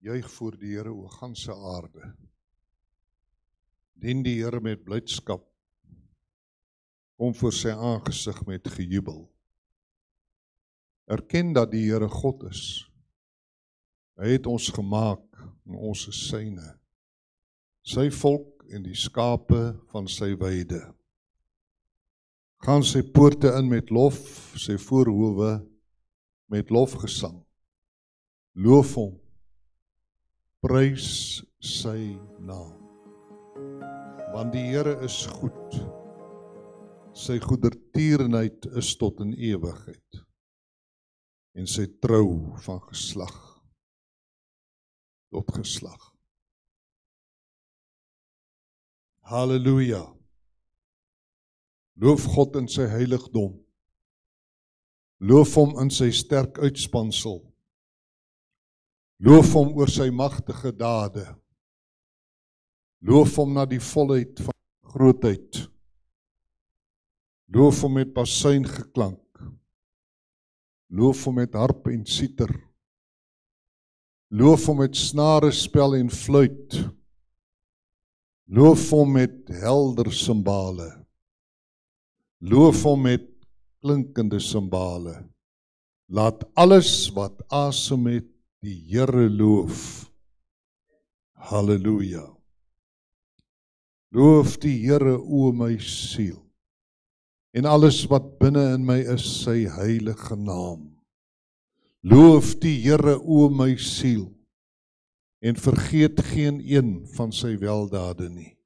Juig voor die Here o ganse aarde. Dien die Here met blydskap. Kom voor sy aangesig met gejubel. Erken dat die Here God is. Hy het ons gemaak en ons is syne. Sy volk en die skape van sy weide. Gaan sy poorte in met lof, sy voorhowe met lofgesang. Loof hom, prys sy naam. Want die Here is goed. Sy goedertierenheid is tot in ewigheid. En sy trou van geslag tot geslag. Halleluja. Loof God in sy heiligdom. Loof hom in sy sterk uitspansel. Loof hom oor sy magtige dade. Loof hom na die volheid van grootheid. Loof hom met basuingeklank. Loof hom met harp en siter. Loof hom met snarespel en fluit. Loof hom met helder simbale. Loof hom met klinkende simbale. Laat alles wat asem het die Here loof. Halleluja. Loof die Here o my siel. En alles wat binne in my is sy heilige naam. Loof die Here o my siel. En vergeet geen een van sy weldade nie.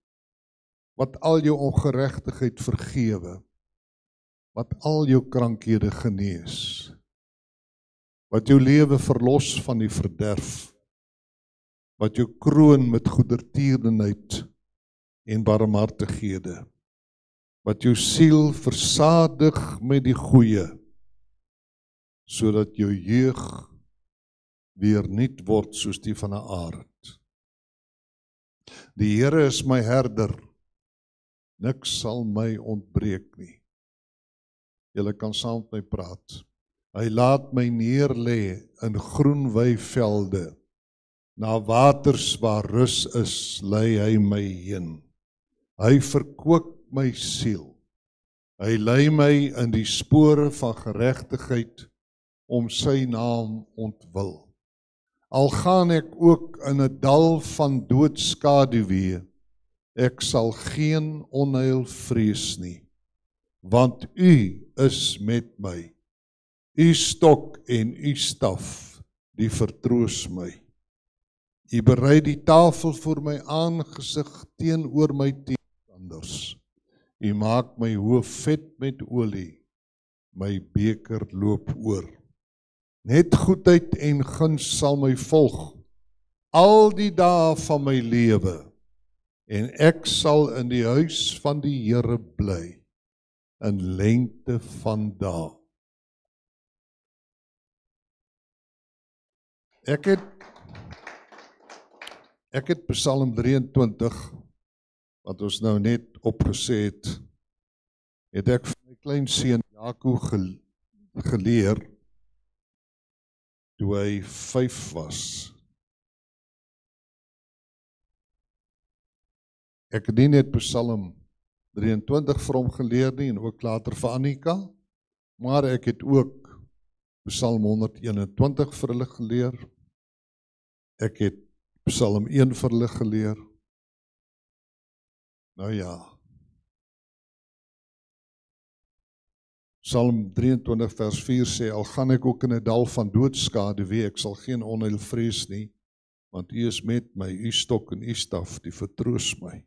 Wat al jou ongeregtigheid vergewe. Wat al jou krankhede genees. Wat jou lewe verlos van die verderf. Wat jou kroon met goedertierenheid en barmhartighede. Wat jou siel versadig met die goeie, sodat jou jeug weer nuut word soos die van 'n arend. Die Here is my herder, niks sal my ontbreek nie. Julle kan saam met my praat. Hy laat my neerlê in groen weivelde, na waters waar rus is, lei hy my heen. Hy verkoop my siel. Hy lei my in die spore van geregtigheid om sy naam ontwil. Al gaan ek ook in 'n dal van doodskaduwee, ek sal geen onheil vrees nie, want U is met my. U stok en U staf, die vertroos my. U berei die tafel voor my aangesig teenoor my teenstanders. U maak my hoof vet met olie, my beker loop oor. Net goedheid en guns sal my volg, al die dae van my lewe, en ek sal in die huis van die Here bly, in lengte van dae. Ek het Psalm 23, wat ons nou net opgesê het ek vir my klein seun Jaco geleer, toe hy 5 was. Ek het nie net Psalm 23 vir hom geleer nie, en ook later vir Annika, maar ek het ook Psalm 121 vir hulle geleer. Ek het Psalm 1 vir hulle geleer. Nou ja. Psalm 23 vers 4 sê, al gaan ek ook in 'n dal van doodskaduwee, ek sal geen onheil vrees nie, want U is met my, U stok en U staf, die vertroos my.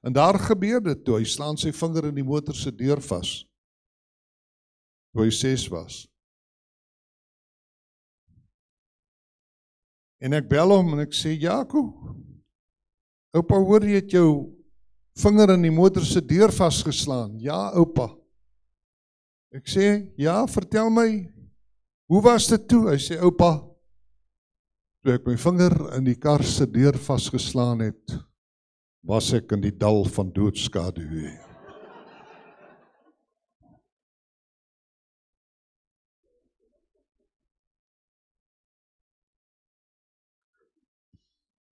En daar gebeur dit toe, hy slaan sy vinger in die motor se deur vas, toe hy 6 was. En ek bel hom en ek sê, Jaco, oupa hoor jy het jou vinger in die motor se deur vasgeslaan. Ja, oupa. Ek sê, ja, vertel my, hoe was dit toe? Hy sê, oupa, toe ek my vinger in die kar se deur vasgeslaan het, was ek in die dal van doodskaduwee.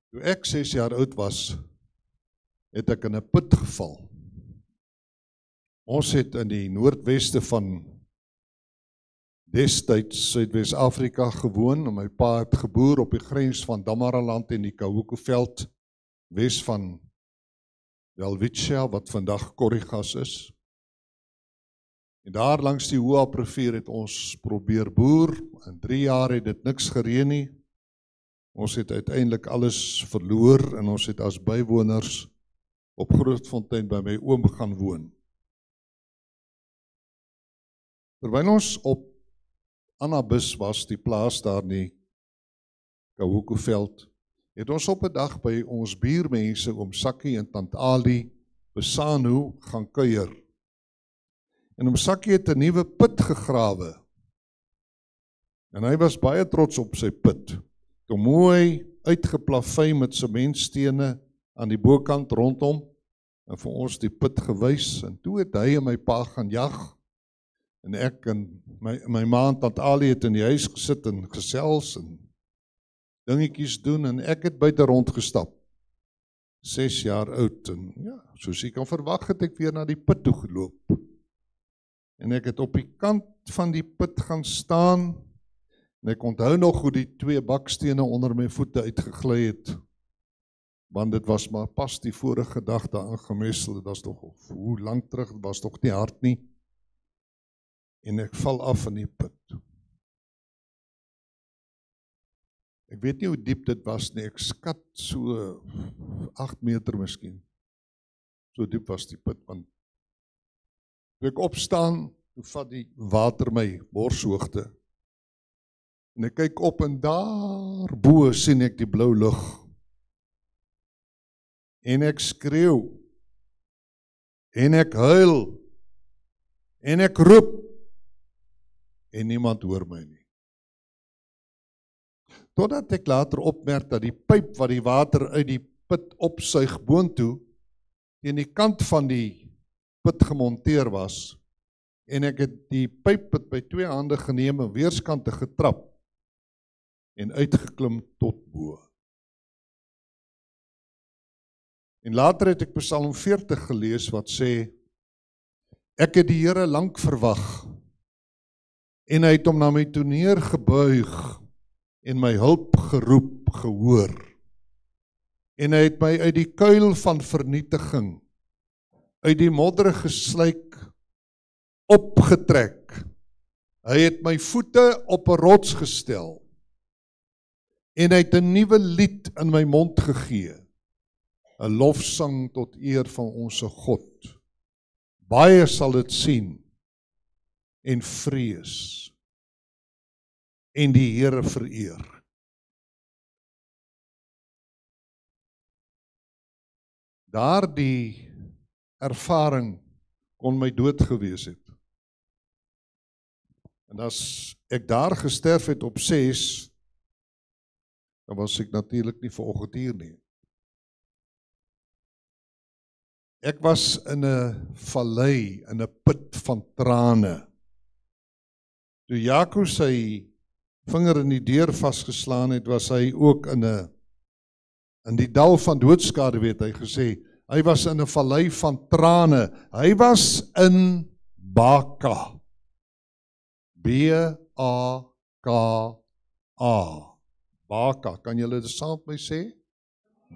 Toe ek 6 jaar oud was, het ek in 'n put geval. Ons het in die noordweste van destyds Suidwes-Afrika gewoon, en my pa het geboer op die grens van Damaraland en die Kahuku-veld, wes van Welwitschia, wat vandag Korrigas is. En daar langs die Hoëop rivier het ons probeer boer. In 3 jaar het dit niks gereën nie. Ons het uiteindelik alles verloor en ons het as bywoners op Grootfontein by my oom gaan woon. Terwyl ons op Annabis was, die plaas daar in die Kahuku-veld, het ons op 'n dag by ons buurmense oom Sakkie en tant Ali Besanu gaan kuier. En oom Sakkie het 'n nuwe put gegrawe. En hy was baie trots op sy put. Toe mooi uitgeplafy met sementstene aan die bokant rondom en vir ons die put gewys. En toe het hy en my pa gaan jag. En ek en my ma en tant Ali het in die huis gesit en gesels en dingetjies doen en ek het buite rondgestap. 6 jaar oud en ja, soos jy kan verwag het ek weer na die put toe geloop. En ek het op die kant van die put gaan staan en ek onthou nog hoe die 2 bakstene onder my voete uitgegly het. Want dit was maar pas die vorige dag daar aangemessel, dit was toch, hoe lang terug, dit was toch nie hard nie. En ek val af in die put. Ek weet nie hoe diep dit was nie, ek skat so 8 meter miskien. So diep was die put, want toe ek opstaan, toe vat die water my borshoogte. En ek kyk op en daar bo sien ek die blou lug. En ek skreeu. En ek huil. En ek roep. En niemand hoor my nie. Totdat ek later opmerk dat die pyp wat die water uit die put opsuig boontoe, teen die kant van die put gemonteer was, en ek het die pyp met by 2 hande geneem en weerskante getrap, en uitgeklim tot bo. En later het ek Psalm 40 gelees wat sê, ek het die Here lank verwag, en hy het hom na my toe neergebuig, en my hulp geroep, gehoor. En hy het my uit die kuil van vernietiging, uit die modderige sluik, opgetrek. Hy het my voete op 'n rots gestel, en hy het 'n nuwe lied in my mond gegee, 'n lofsang tot eer van ons God. Baie sal dit sien, en vrees, en die Here vereer. Daardie ervaring kon my dood gewees het. En as ek daar gesterf het op 6, dan was ek natuurlik nie vanoggend hier nie. Ek was in 'n vallei, in 'n put van trane. Toe Jaco sy vinger in die deur vasgeslaan het, was hy ook in die dal van doodskade, weet hy gesê, hy was in 'n vallei van trane, hy was in Baka, B-A-K-A, Baka, kan julle dit saam met my sê?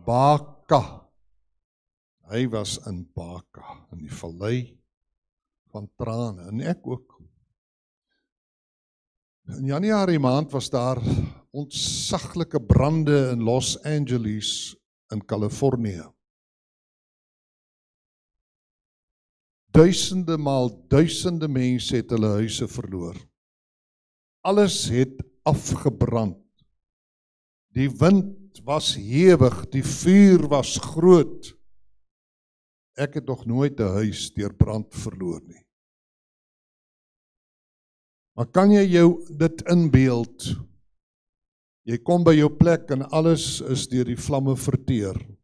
Baka, hy was in Baka, in die vallei van trane, en ek ook. In Januarie maand was daar ontsaglike brande in Los Angeles in Kalifornië. Duisende maal duisende mense het hulle huise verloor. Alles het afgebrand. Die wind was hewig, die vuur was groot. Ek het nog nooit 'n huis deur brand verloor nie. Maar kan jy jou dit inbeeld? Jy kom by jou plek en alles is deur die vlamme verteer.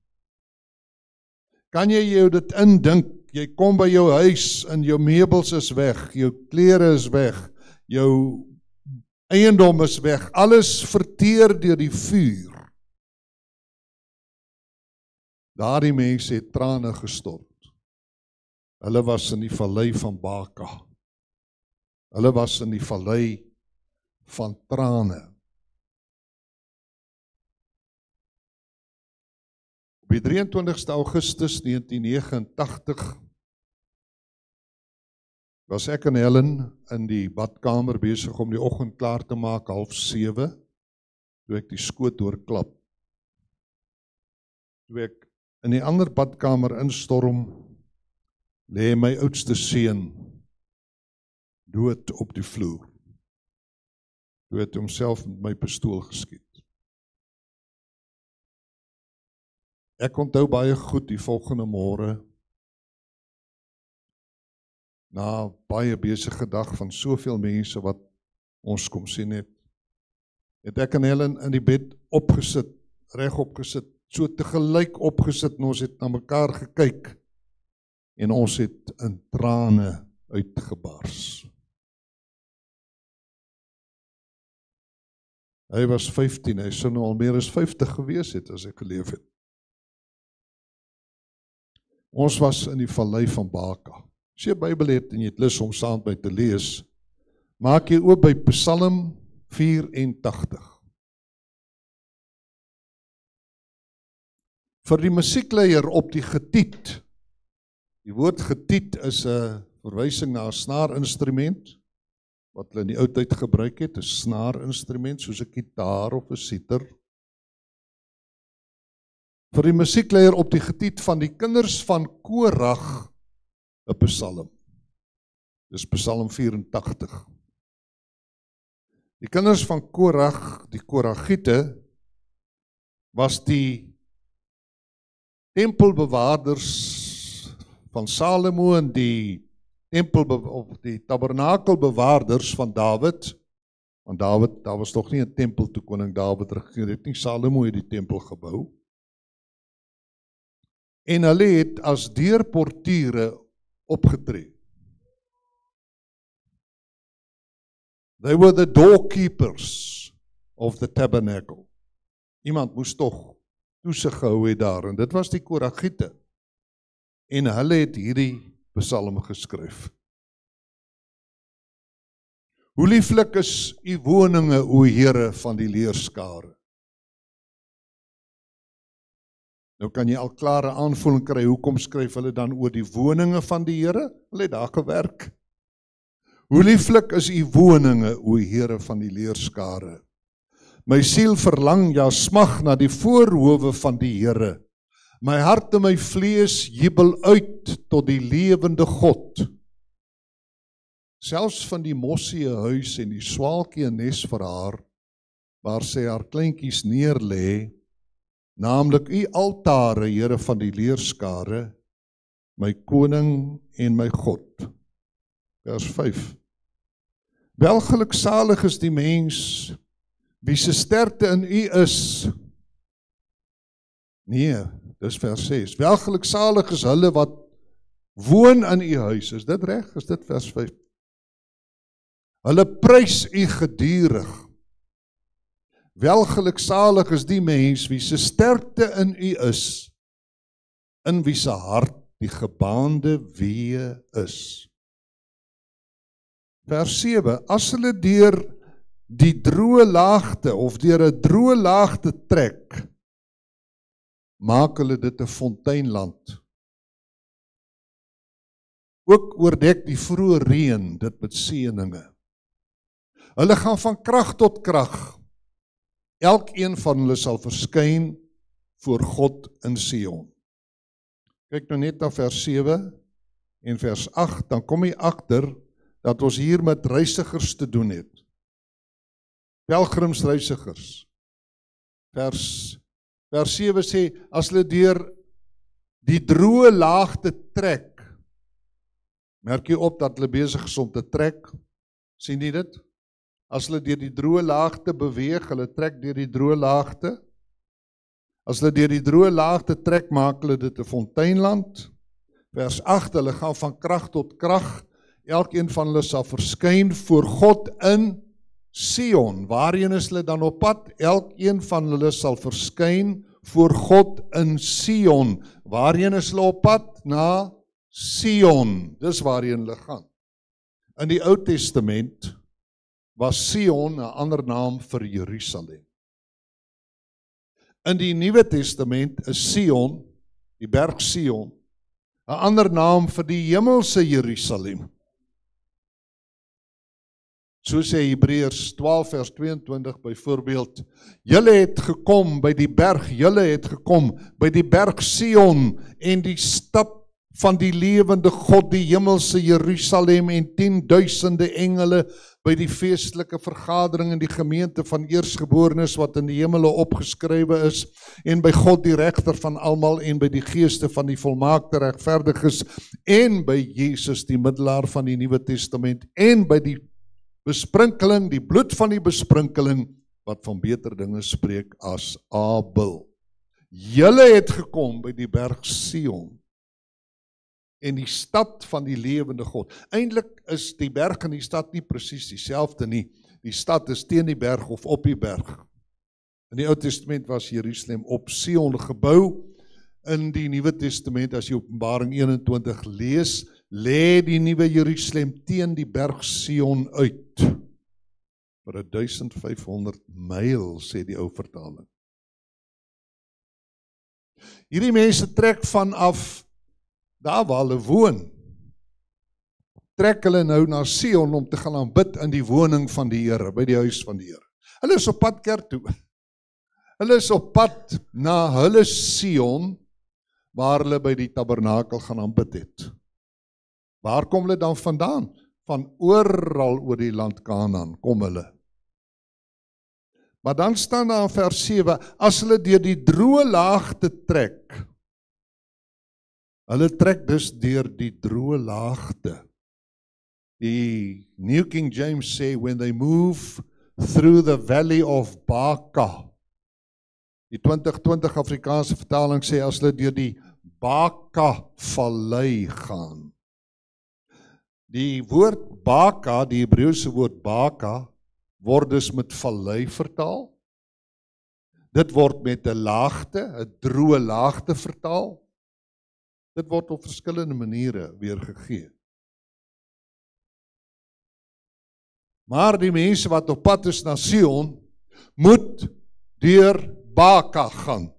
Kan jy jou dit indink? Jy kom by jou huis en jou meubels is weg, jou klere is weg, jou eiendom is weg, alles verteer deur die vuur. Daardie mense het trane gestort. Hulle was in die vallei van Baka. Hulle was in die vallei van trane. Op die 23 Augustus 1989 was ek en Helen in die badkamer besig om die oggend klaar te maak, 6:30, toe ek die skoot oorklap. Toe ek in die ander badkamer instorm, lê my oudste seun dood op die vloer. Toe het homself met my pistool geskiet. Ek onthou baie goed die volgende môre, na baie besige dag van soveel mense wat ons kom sien het ek en Helen in die bed opgesit, regop gesit, so tegelyk opgesit en ons het na mekaar gekyk en ons het in trane uitgebars. Hy was 15, hy sou nou al meer as 50 gewees het as ek geleef het. Ons was in die vallei van Baka. As jy 'n Bybel het en jy het lus om saam met my te lees, maak jy oop by Psalm 84. Vir die musiekleier op die getiet. Die woord getiet is 'n verwysing na 'n snaarinstrument wat hulle in die ou tyd gebruik het, 'n snaarinstrument soos 'n gitaar of 'n siter. Vir die musiekleier op die getiet van die kinders van Korag 'n psalm. Dis Psalm 84. Die kinders van Korag, die Koragiete, was die tempelbewaarders van Salomo en die tabernakelbewaarders van Dawid. Want Dawid, daar was nog nie 'n tempel toe koning Dawid regeer het nie. Salomo het die tempel gebou. En hulle het as deurportiere opgetree. They were the doorkeepers of the tabernacle. Iemand moes tog toesig gehou het daar, en dit was die Koragiete. En hulle het hierdie psalm geskryf. Hoe lieflik is u woninge, o Here van die leerskare. Nou kan jy al klare aanvoeling kry, hoekom skryf hulle dan oor die woninge van die Here? Hulle het daar gewerk. Hoe lieflik is u woninge, o Here van die leerskare. My siel verlang, ja smag na die voorhowe van die Here. My hart en my vlees jubel uit tot die lewende God. Selfs van die mossie huis en die swaalkie nes vir haar, waar sy haar kleintjies neerlê, naamlik u altare, Here van die leerskare, my koning en my God. Vers 5. Welgeluksalig is die mens, wie se sterkte in u is. Nee, dis vers 6. Welgeluksalig is hulle wat woon in u huis. Is dit reg? Is dit vers 5? Hulle prys u gedurig. Welgeluksalig is die mens wie se sterkte in u is, in wie se hart die gebaande weë is. Vers 7, as hulle deur die droë laagte of deur 'n droë laagte trek, maak hulle dit 'n fonteinland. Ook oordek die vroeë reën dit met seëninge. Hulle gaan van krag tot krag. Elkeen van hulle sal verskyn voor God in Sion. Kyk nou net na vers 7 en vers 8, dan kom jy agter dat ons hier met reisigers te doen het. Pelgrimsreisigers. Vers 7 sê, as hulle deur die droë laagte trek, merk jy op dat hulle besig is om te trek, sien jy dit? As hulle deur die droë laagte beweeg, hulle trek deur die droë laagte. As hulle deur die droë laagte trek, maak hulle dit 'n fonteinland. Vers 8, hulle gaan van krag tot krag. Elkeen van hulle sal verskyn voor God in Sion. Waarheen is hulle dan op pad? Elkeen van hulle sal verskyn voor God in Sion. Waarheen is hulle op pad? Na Sion. Dis waarheen hulle gaan. In die Ou Testament was Sion 'n ander naam vir Jerusalem. In die Nuwe Testament is Sion, die berg Sion, 'n ander naam vir die hemelse Jerusalem. So sê Hebreërs 12 vers 22 byvoorbeeld, julle het gekom by die berg, julle het gekom by die berg Sion en die stad van die lewende God, die hemelse Jerusalem en 10.000 engele by die feestelike vergadering in die gemeente van eersgeborenes wat in die hemele opgeskrywe is, en by God die regter van almal, en by die geeste van die volmaakte regverdiges, en by Jesus die middelaar van die Nuwe Testament, en by die besprinkeling, die bloed van die besprinkeling, wat van beter dinge spreek as Abel. Julle het gekom by die berg Sion, en die stad van die lewende God. Eintlik is die berg en die stad nie presies dieselfde nie. Die stad is teen die berg of op die berg. In die Ou Testament was Jerusalem op Sion gebou. In die Nuwe Testament, as jy Openbaring 21 lees, lê die nuwe Jerusalem teen die berg Sion uit. Vir 1500 myl, sê die ou vertaling. Hierdie mense trek vanaf daar waar hulle woon, trek hulle nou na Sion om te gaan aanbid in die woning van die Here, by die huis van die Here. Hulle is op pad kerk toe. Hulle is op pad na hulle Sion, waar hulle by die tabernakel gaan aanbid het. Waar kom hulle dan vandaan? Van oral oor die land Kanaan kom hulle. Maar dan staan daar in vers 7, as hulle deur die droë laagte trek, hulle trek dus deur die droë laagte. Die New King James sê, when they move through the valley of Baca. Die 2020 Afrikaanse vertaling sê, as hulle deur die Baca vallei gaan. Die woord Baca, die Hebreëse woord Baca, word dus met vallei vertaal. Dit word met 'n laagte, 'n droë laagte vertaal. Dit word op verskillende maniere weergegee. Maar die mense wat op pad is na Sion, moet deur Baca gaan.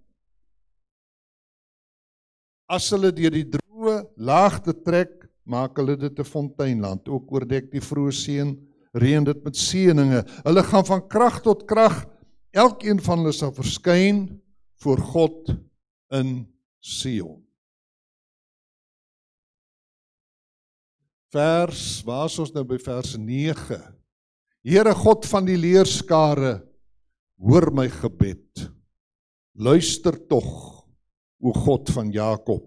As hulle deur die droë laagte trek, maak hulle dit 'n fonteinland. Ook oordek die vroeë seën, reën dit met seëninge. Hulle gaan van krag tot krag, elkeen van hulle sal verskyn voor God in Sion. Waar is ons nou by vers 9? Here God van die leerskare, hoor my gebed. Luister tog, o God van Jakob.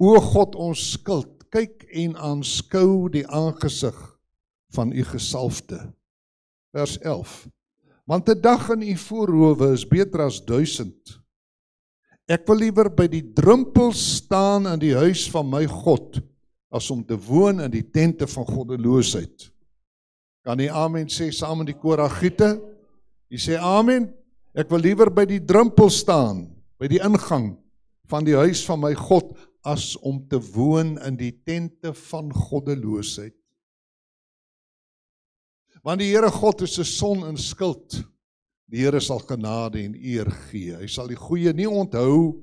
O God ons skuld, kyk en aanskou die aangesig van u gesalfde. Vers 11. Want 'n dag in u voorhowe is beter as 1000. Ek wil liewer by die drempel staan in die huis van my God, as om te woon in die tente van goddeloosheid. Kan jy amen sê saam met die koragiete? Jy sê amen. Ek wil liewer by die drempel staan, by die ingang van die huis van my God, as om te woon in die tente van goddeloosheid. Want die Here God is 'n son in skuld. Die Here sal genade en eer gee. Hy sal die goeie nie onthou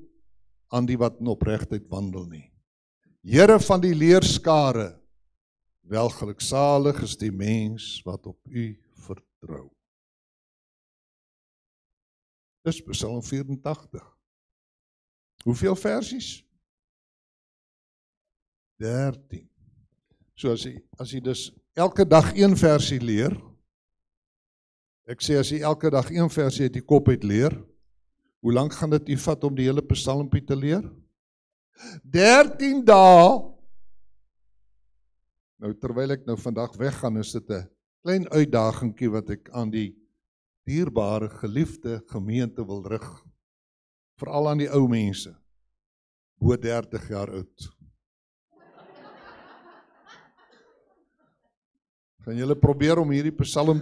aan die wat in opregtheid wandel nie. Here van die leerskare, welgeluksalig is die mens wat op u vertrou. Dis Psalm 84. Hoeveel versies? 13. So as jy dus elke dag een versie leer, ek sê as jy elke dag een versie uit die kop uit leer, hoe lank gaan dit u vat om die hele psalmpie te leer? 13 dae. Nou terwyl ek nou vandag weggaan, is dit 'n klein uitdagingkie wat ek aan die dierbare geliefde gemeente wil rig. Veral aan die ou mense, bo 30 jaar oud. Gaan julle probeer om hierdie psalm,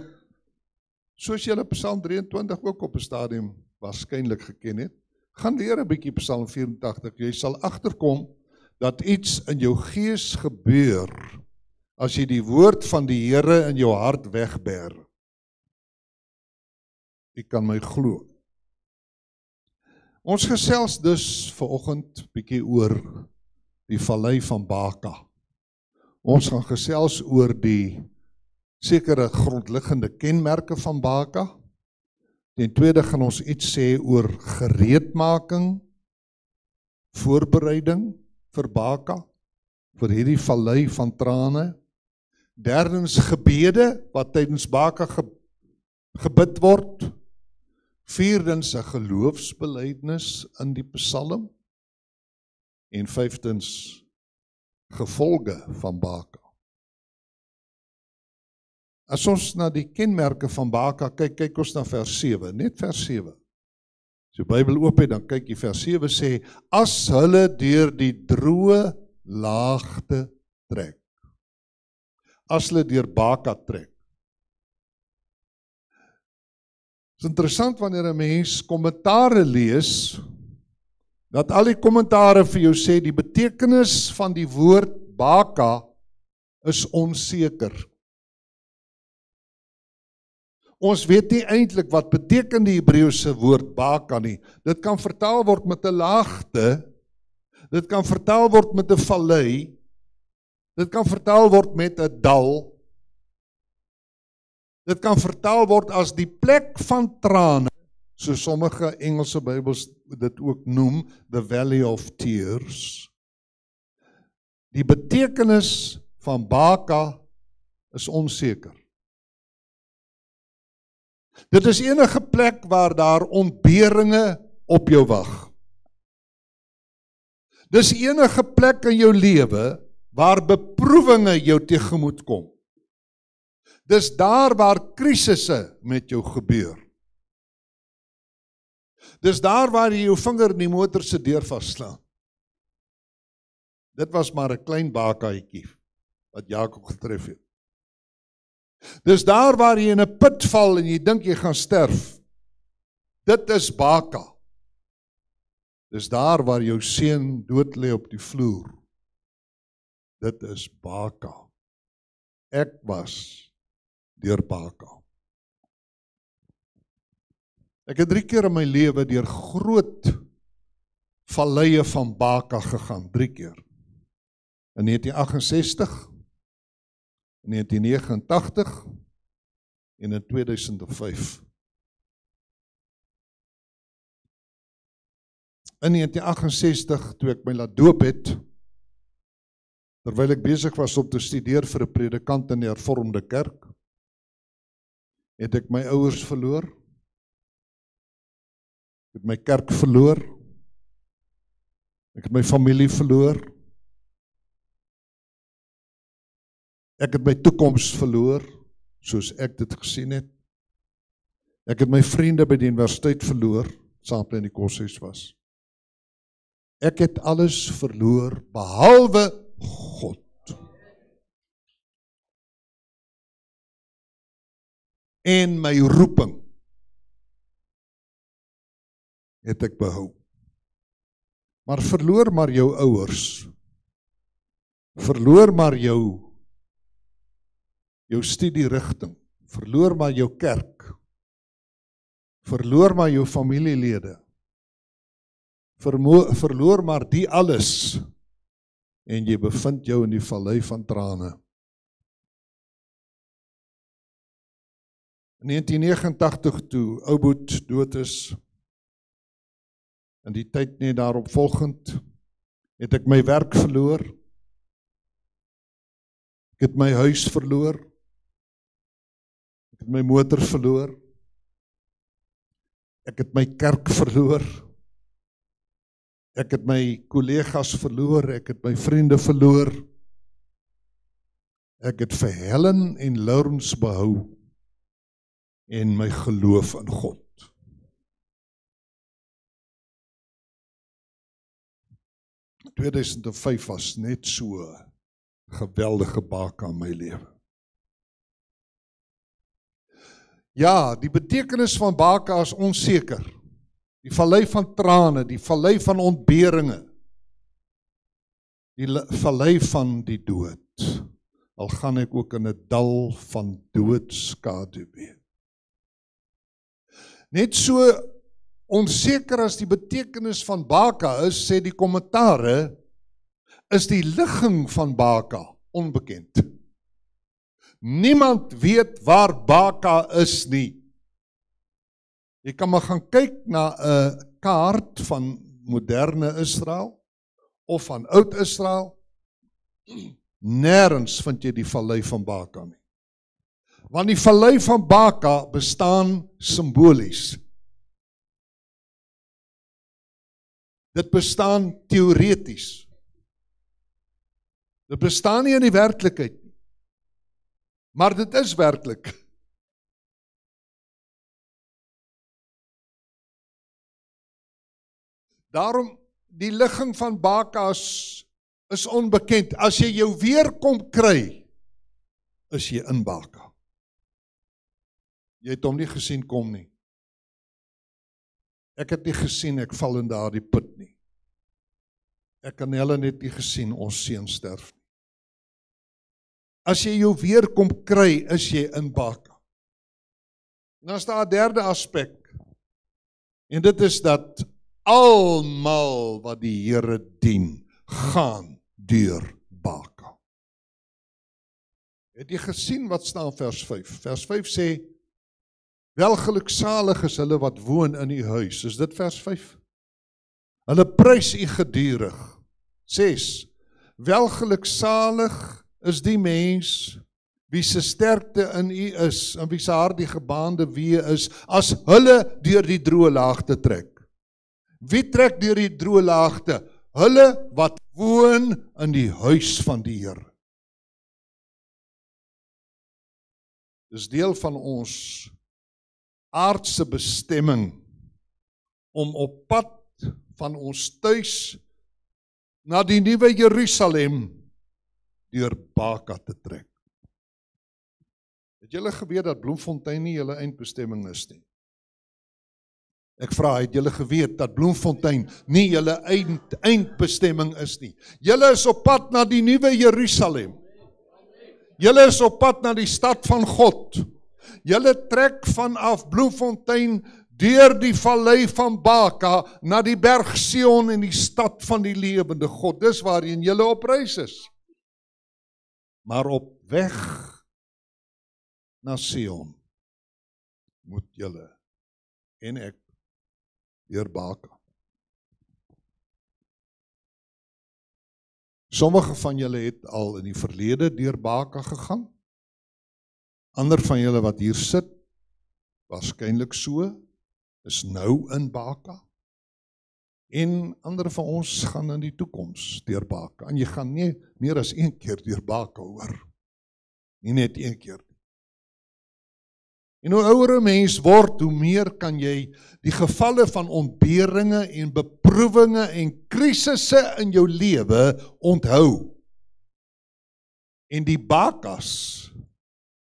soos julle Psalm 23 ook op 'n stadium waarskynlik geken het, Gaan leer 'n bietjie Psalm 84. Jy sal agterkom dat iets in jou gees gebeur as jy die woord van die Here in jou hart wegber. Jy kan my glo. Ons gesels dus vanoggend bietjie oor die vallei van Baka. Ons gaan gesels oor die sekere grondliggende kenmerke van Baka. Ten tweede gaan ons iets sê oor gereedmaking, voorbereiding vir Baka, vir hierdie vallei van trane. Derdens gebede wat tydens Baka gebid word. Vierdens 'n geloofsbelydenis in die Psalm. En vyftens gevolge van Baka. As ons na die kenmerke van Baka kyk ons na vers 7, net vers 7. As jy Bybel oop het, dan kyk jy vers 7 sê, as hulle deur die droë laagte trek. As hulle deur Baka trek. Het is interessant wanneer 'n mens kommentare lees, dat al die kommentare vir jou sê, die betekenis van die woord Baka is onseker. Ons weet nie eintlik wat beteken die Hebreëse woord Baka nie. Dit kan vertaal word met 'n laagte, dit kan vertaal word met 'n vallei, dit kan vertaal word met 'n dal, dit kan vertaal word as die plek van trane, so sommige Engelse Bybels dit ook noem, the valley of tears. Die betekenis van Baka is onseker. Dit is enige plek waar daar ontberinge op jou wag. Dis enige plek in jou lewe waar beproewinge jou tegemoet kom. Dis daar waar krisisse met jou gebeur. Dis daar waar jy jou vinger in die motor se deur vasslaan. Dit was maar 'n klein Bakaatjie wat Jakob getref het. Dis daar waar jy in 'n put val en jy dink jy gaan sterf. Dit is Baka. Dis daar waar jou seun dood lê op die vloer. Dit is Baka. Ek was deur Baka. Ek het 3 keer in my lewe deur groot valleie van Baka gegaan, 3 keer. In 1968, in 1989 en in 2005. In 1968, toe ek my laat doop het, terwyl ek besig was om te studeer vir 'n predikant in die Hervormde Kerk, het ek my ouers verloor, ek het my kerk verloor, ek het my familie verloor, ek het my toekoms verloor, soos ek dit gesien het, ek het my vriende by die universiteit verloor, saam met in die koshuis was. Ek het alles verloor, behalwe God. En my roeping het ek behou. Maar verloor maar jou ouers, verloor maar jou studierigting, verloor maar jou kerk, verloor maar jou familielede, verloor maar die alles, en jy bevind jou in die vallei van trane. In 1989 toe Ouboet dood is, in die tyd net daarop volgend, het ek my werk verloor, ek het my huis verloor, ek het my motor verloor, ek het my kerk verloor, ek het my kollegas verloor, ek het my vriende verloor, ek het vir Helen en Lawrence behou, en my geloof in God. In 2005 was net so geweldige Baka in my lewe. Ja, die betekenis van Baka is onseker. die vallei van trane, die vallei van ontberinge, die vallei van die dood, al gaan ek ook in 'n dal van doodskaduwee. Net so onseker as die betekenis van Baka is, sê die kommentare, is die ligging van Baka onbekend. Niemand weet waar Baka is nie. Jy kan maar gaan kyk na 'n kaart van moderne Israel of van oud Israel. Nêrens vind jy die vallei van Baka nie. Want die vallei van Baka bestaan simbolies. Dit bestaan teoreties. Dit bestaan nie in die werklikheid nie. Maar dit is werklik. Daarom, die ligging van Baka is onbekend. As jy jou weer kom kry, is jy in Baka. Jy het hom nie gesien kom nie. Ek het nie gesien ek val in daardie put nie. Ek kan hulle net nie gesien ons seun sterf nie. As jy jou weer kom kry, is jy in Baka. En dan is daar 'n derde aspek. En dit is dat almal wat die Here dien, gaan deur Baka. Het jy gesien wat staan vers 5? Vers 5 sê, welgeluksalig is hulle wat woon in u huis. Is dit vers 5? Hulle prys u gedurig. 6. Welgeluksalig is die mens wie se sterkte in u is, en wie se hart die gebaande weë is, as hulle deur die droë laagte trek. Wie trek deur die droë laagte? Hulle wat woon in die huis van die Here. Dis deel van ons aardse bestemming om op pad van ons tuis na die nuwe Jerusalem deur Baka te trek. Het julle geweet dat Bloemfontein nie julle eindbestemming is nie? Ek vra, het julle geweet dat Bloemfontein nie julle eindbestemming is nie? Julle is op pad na die nuwe Jerusalem. Julle is op pad na die stad van God. Julle trek vanaf Bloemfontein deur die vallei van Baka na die berg Sion en die stad van die lewende God. Dis waarheen julle op reis is. Maar op weg na Sion moet julle en ek deur Baka. Sommige van julle het al in die verlede deur Baka gegaan. Ander van julle wat hier sit, waarskynlik so, is nou in Baka. En ander van ons gaan in die toekoms deur Baka. En jy gaan nie meer as een keer deur Baka hoor. Nie net een keer. En hoe ouer 'n mens word, hoe meer kan jy die gevalle van ontberinge en beproewinge en krisisse in jou lewe onthou. En die Bakas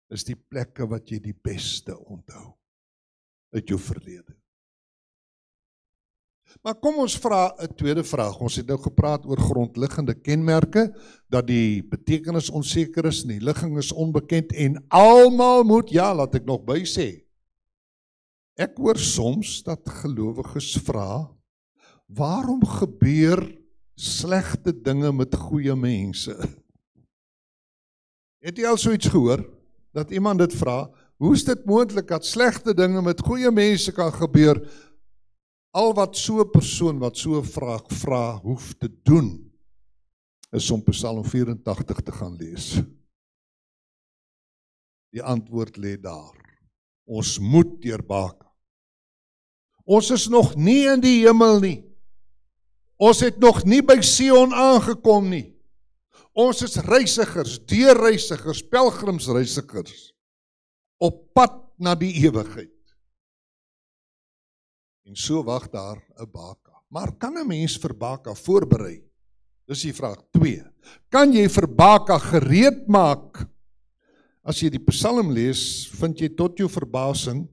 is die plekke wat jy die beste onthou uit jou verlede. Maar kom ons vra 'n tweede vraag. Ons het nou gepraat oor grondliggende kenmerke, dat die betekenis onseker is, en die ligging is onbekend, en almal moet, ja, laat ek nog by sê. Ek hoor soms dat gelowiges vra, waarom gebeur slegte dinge met goeie mense? Het jy al so iets gehoor, dat iemand dit vra, hoe is dit moontlik dat slegte dinge met goeie mense kan gebeur? Al wat so 'n persoon wat so 'n vraag vra hoef te doen, is om Psalm 84 te gaan lees. Die antwoord lê daar. Ons moet deur Baka. Ons is nog nie in die hemel nie. Ons het nog nie by Sion aangekom nie. Ons is reisigers, deurreisigers, pelgrimsreisigers, op pad na die ewigheid. En so wag daar 'n Baka. Maar kan 'n mens vir Baka voorberei? Dis die vraag 2. Kan jy vir Baka gereed maak? As jy die Psalm lees, vind jy tot jou verbasing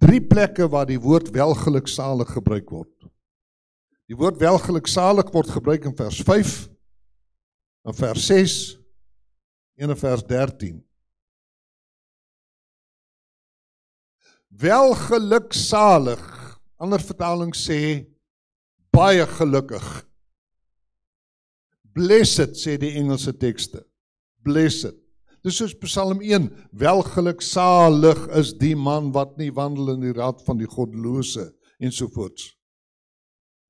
3 plekke waar die woord welgeluksalig gebruik word. Die woord welgeluksalig word gebruik in vers 5, in vers 6 en in vers 13. Welgeluksalig, ander vertaling sê, baie gelukkig. Blessed, sê die Engelse tekste. Blessed. Dis soos Psalm 1, welgeluksalig is die man wat nie wandel in die raad van die goddelose, ensovoorts.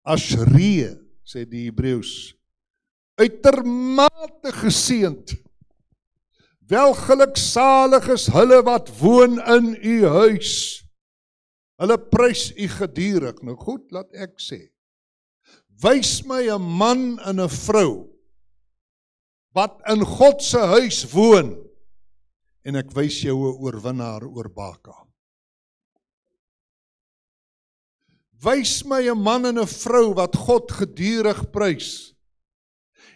Ashree, sê die Hebreëus, uitermate geseënd. Welgeluksalig is hulle wat woon in u huis. Hulle prys u gedurig. Nou goed, laat ek sê. Wys my 'n man en 'n vrou wat in God se huis woon, en ek wys jou 'n oorwinnaar oor Baka. Wys my 'n man en 'n vrou wat God gedurig prys,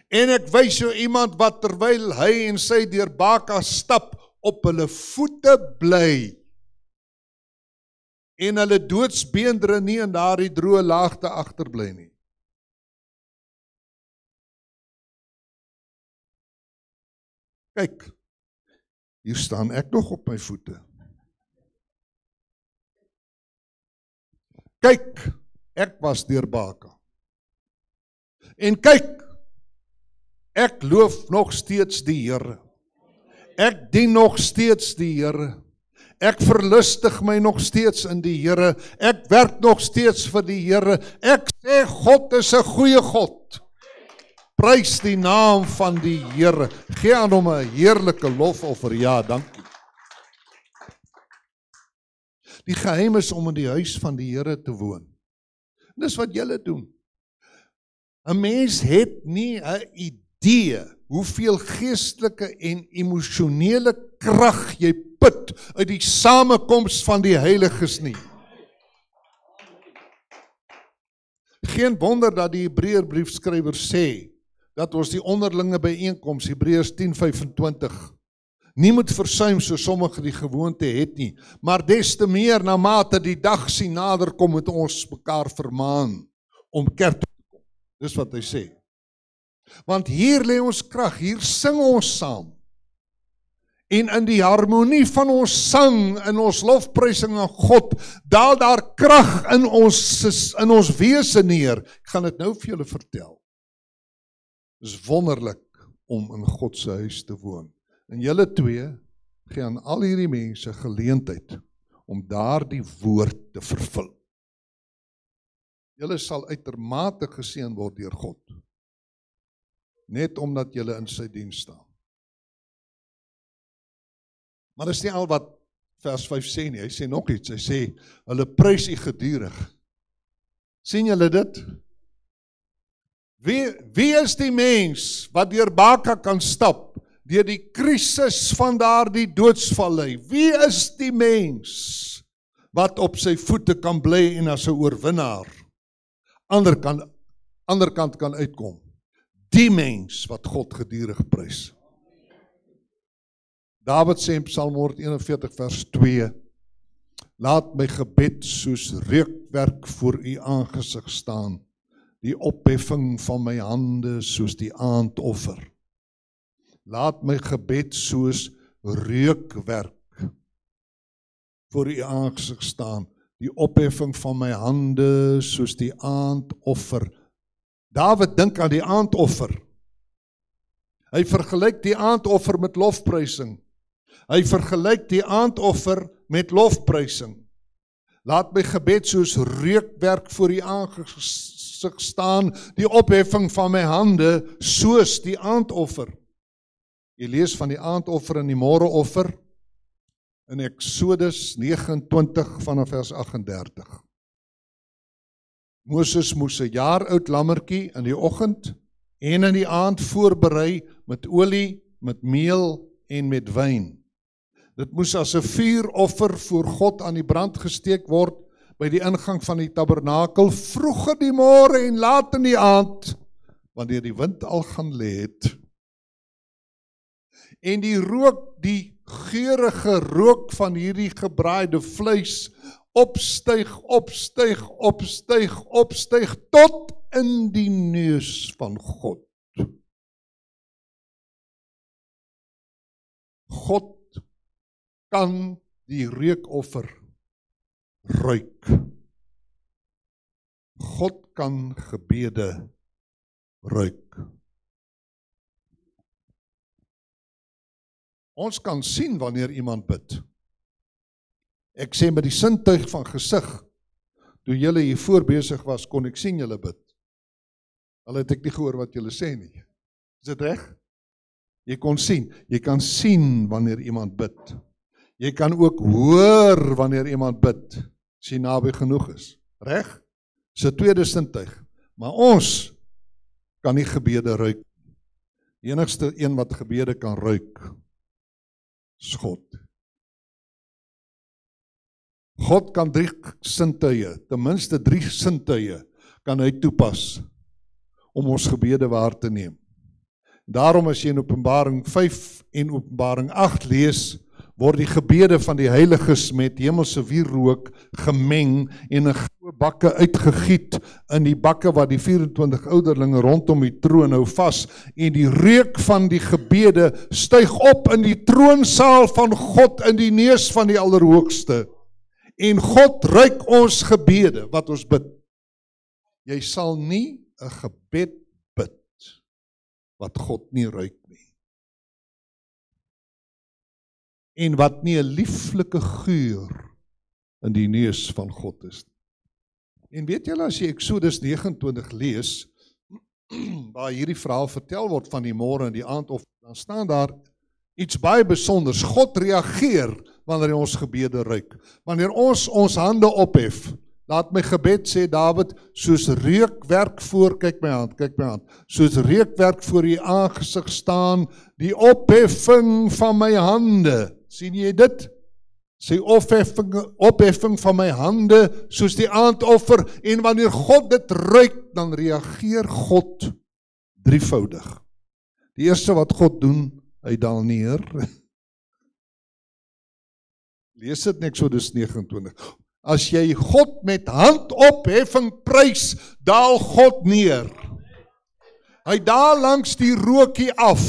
en ek wys jou iemand wat terwyl hy en sy deur Baka stap, op hulle voete bly, en hulle doodsbeendere nie in daardie droë laagte agterbly nie. Kyk, hier staan ek nog op my voete. Kyk, ek was deur Baka. En kyk, ek loof nog steeds die Here. Ek dien nog steeds die Here. Ek verlustig my nog steeds in die Here. Ek werk nog steeds vir die Here. Ek sê God is 'n goeie God. Prys die naam van die Here. Gee aan hom 'n heerlike lofoffer. Ja, dankie. Die geheim is om in die huis van die Here te woon. Dis wat julle doen. 'n Mens het nie 'n idee hoeveel geestelike en emosionele krag jy put uit die samekoms van die heiliges nie. Geen wonder dat die Hebreërbriefskrywer sê dat ons die onderlinge byeenkoms, Hebreërs 10:25, nie moet versuim so sommige die gewoonte het nie, maar des te meer na mate die dag sien nader kom, moet ons mekaar vermaan om kerk toe te kom. Dis wat hy sê. Want hier lê ons krag, hier sing ons saam. En in die harmonie van ons sang, in ons lofprysing aan God, daal daar krag in ons wese neer. Ek gaan dit nou vir julle vertel. Dit is wonderlik om in God se huis te woon. En julle twee gee aan al hierdie mense geleentheid om daardie woord te vervul. Julle sal uitermate geseën word deur God. Net omdat julle in sy diens staan. Maar dis nie al wat vers 5 sê nie. Hy sê nog iets. Hy sê, hulle prys u gedurig. Sien julle dit? Wie is die mens wat deur Baka kan stap, deur die krisis van daardie doodsvallei? Wie is die mens wat op sy voete kan bly en as 'n oorwinnaar ander kant kan uitkom? Die mens wat God gedurig prys. Dawid sê in Psalm 141 vers 2, laat my gebed soos reukwerk voor u aangesig staan, die opheffing van my hande soos die aandoffer. Laat my gebed soos reukwerk voor u aangesig staan, die opheffing van my hande soos die aandoffer. Dawid dink aan die aandoffer. Hy vergelyk die aandoffer met lofprysing. Hy vergelyk die aandoffer met lofprysing. Laat my gebed soos reukwerk voor u aangesig staan, die opheffing van my hande soos die aandoffer. Jy lees van die aandoffer en die môreoffer in Eksodus 29 vanaf vers 38. Moses moes 'n jaar oud lammertjie in die oggend en in die aand voorberei met olie, met meel en met wyn. Dit moes as 'n vuuroffer voor God aan die brand gesteek word by die ingang van die tabernakel vroeg in die môre en laat in die aand, wanneer die wind al gaan lê het. En die rook, die geurige rook van hierdie gebraaide vleis opstyg, opstyg, opstyg, opstyg, tot in die neus van God. God kan die reukoffer ruik. God kan gebede ruik. Ons kan sien wanneer iemand bid. Ek sê met die sintuig van gesig, toe julle hier voor besig was, kon ek sien julle bid. Al het ek nie gehoor wat julle sê nie. Is dit reg? Jy kon sien. Jy kan sien wanneer iemand bid. Jy kan ook hoor wanneer iemand bid, as jy naby genoeg is. Reg? Dis 'n tweede sintuig. Maar ons kan nie gebede ruik. Die enigste een wat gebede kan ruik, is God. God kan 3 sintuie, ten minste 3 sintuie, kan hy toepas om ons gebede waar te neem. Daarom as jy in Openbaring 5 en Openbaring 8 lees, word die gebede van die heiliges met hemelse wierook gemeng en in goue bakke uitgegiet in die bakke wat die 24 ouderlinge rondom die troon hou vas, en die reuk van die gebede styg op in die troonsaal van God in die neus van die Allerhoogste. En God ruik ons gebede wat ons bid. Jy sal nie 'n gebed bid wat God nie ruik nie. En wat nie 'n lieflike geur in die neus van God is. En weet julle, as jy Eksodus 29 lees, waar hierdie verhaal vertel word van die môre en die aandoffer, dan staan daar iets baie besonders. God reageer wanneer hy ons gebede ruik. Wanneer ons hande ophef, laat my gebed, sê Dawid, soos reukwerk voor, kyk my hand, soos reukwerk voor die aangesig staan, die opheffing van my hande. Sien jy dit? Sy opheffing van my hande, soos die aandoffer, en wanneer God dit ruik, dan reageer God drievoudig. Die eerste wat God doen, hy daal neer. Lees dit in Eksodus 29. As jy God met handopheffing prys, daal God neer. Hy daal langs die rookie af.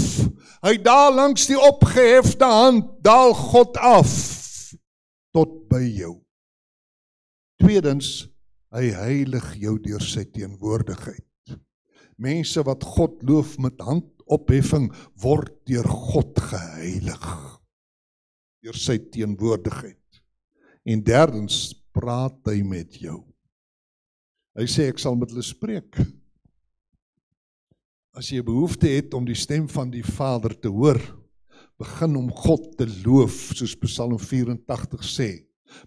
Hy daal langs die opgehefte hand, daal God af tot by jou. Tweedens, hy heilig jou deur sy teenwoordigheid. Mense wat God loof met handopheffing, word deur God geheilig. Deur sy teenwoordigheid. En derdens, praat hy met jou. Hy sê, ek sal met hulle spreek. As jy behoefte het om die stem van die Vader te hoor, begin om God te loof, soos Psalm 84 sê.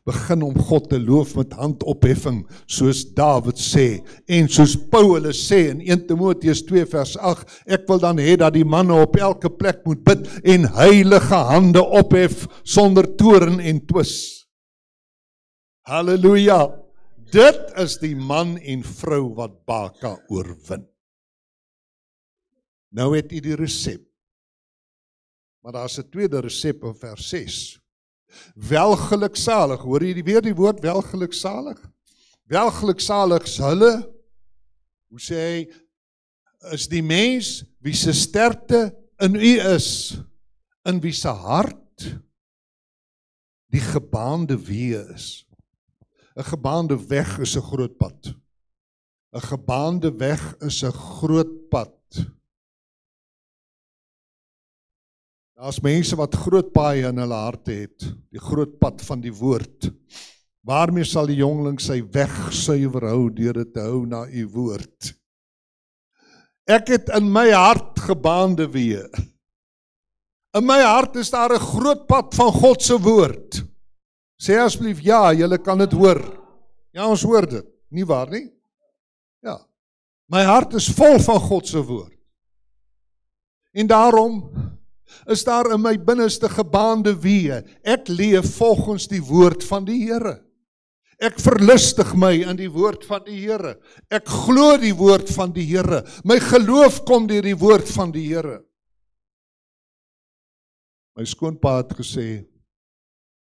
Begin om God te loof met handopheffing, soos Dawid sê, en soos Paulus sê in 1 Timoteus 2 vers 8, ek wil dan hê dat die manne op elke plek moet bid en heilige hande ophef, sonder toorn en twis. Halleluja! Dit is die man en vrou wat Baka oorwin. Nou het hy die resep. Maar daar is 'n tweede resep in vers 6. Welgeluksalig, hoor jy weer die woord welgeluksalig? Welgeluksalig is hulle, hoe sê hy, is die mens wie se sterkte in u is, in wie se hart die gebaande weë is. 'n gebaande weg is 'n groot pad. 'n gebaande weg is 'n groot pad. Daar's mense wat groot paaie in hulle harte het, die groot pad van die woord. Waarmee sal die jongling sy weg suiwer hou, deur dit te hou na u woord? Ek het in my hart gebaande weë. In my hart is daar 'n groot pad van God se woord. Sê asseblief, ja, julle kan dit hoor. Ja, ons hoor dit. Nie waar nie? Ja. My hart is vol van God se woord. En daarom is daar in my binneste gebaande weë. Ek leef volgens die woord van die Here. Ek verlustig my in die woord van die Here. Ek glo die woord van die Here. My geloof kom deur die woord van die Here. My skoonpa het gesê,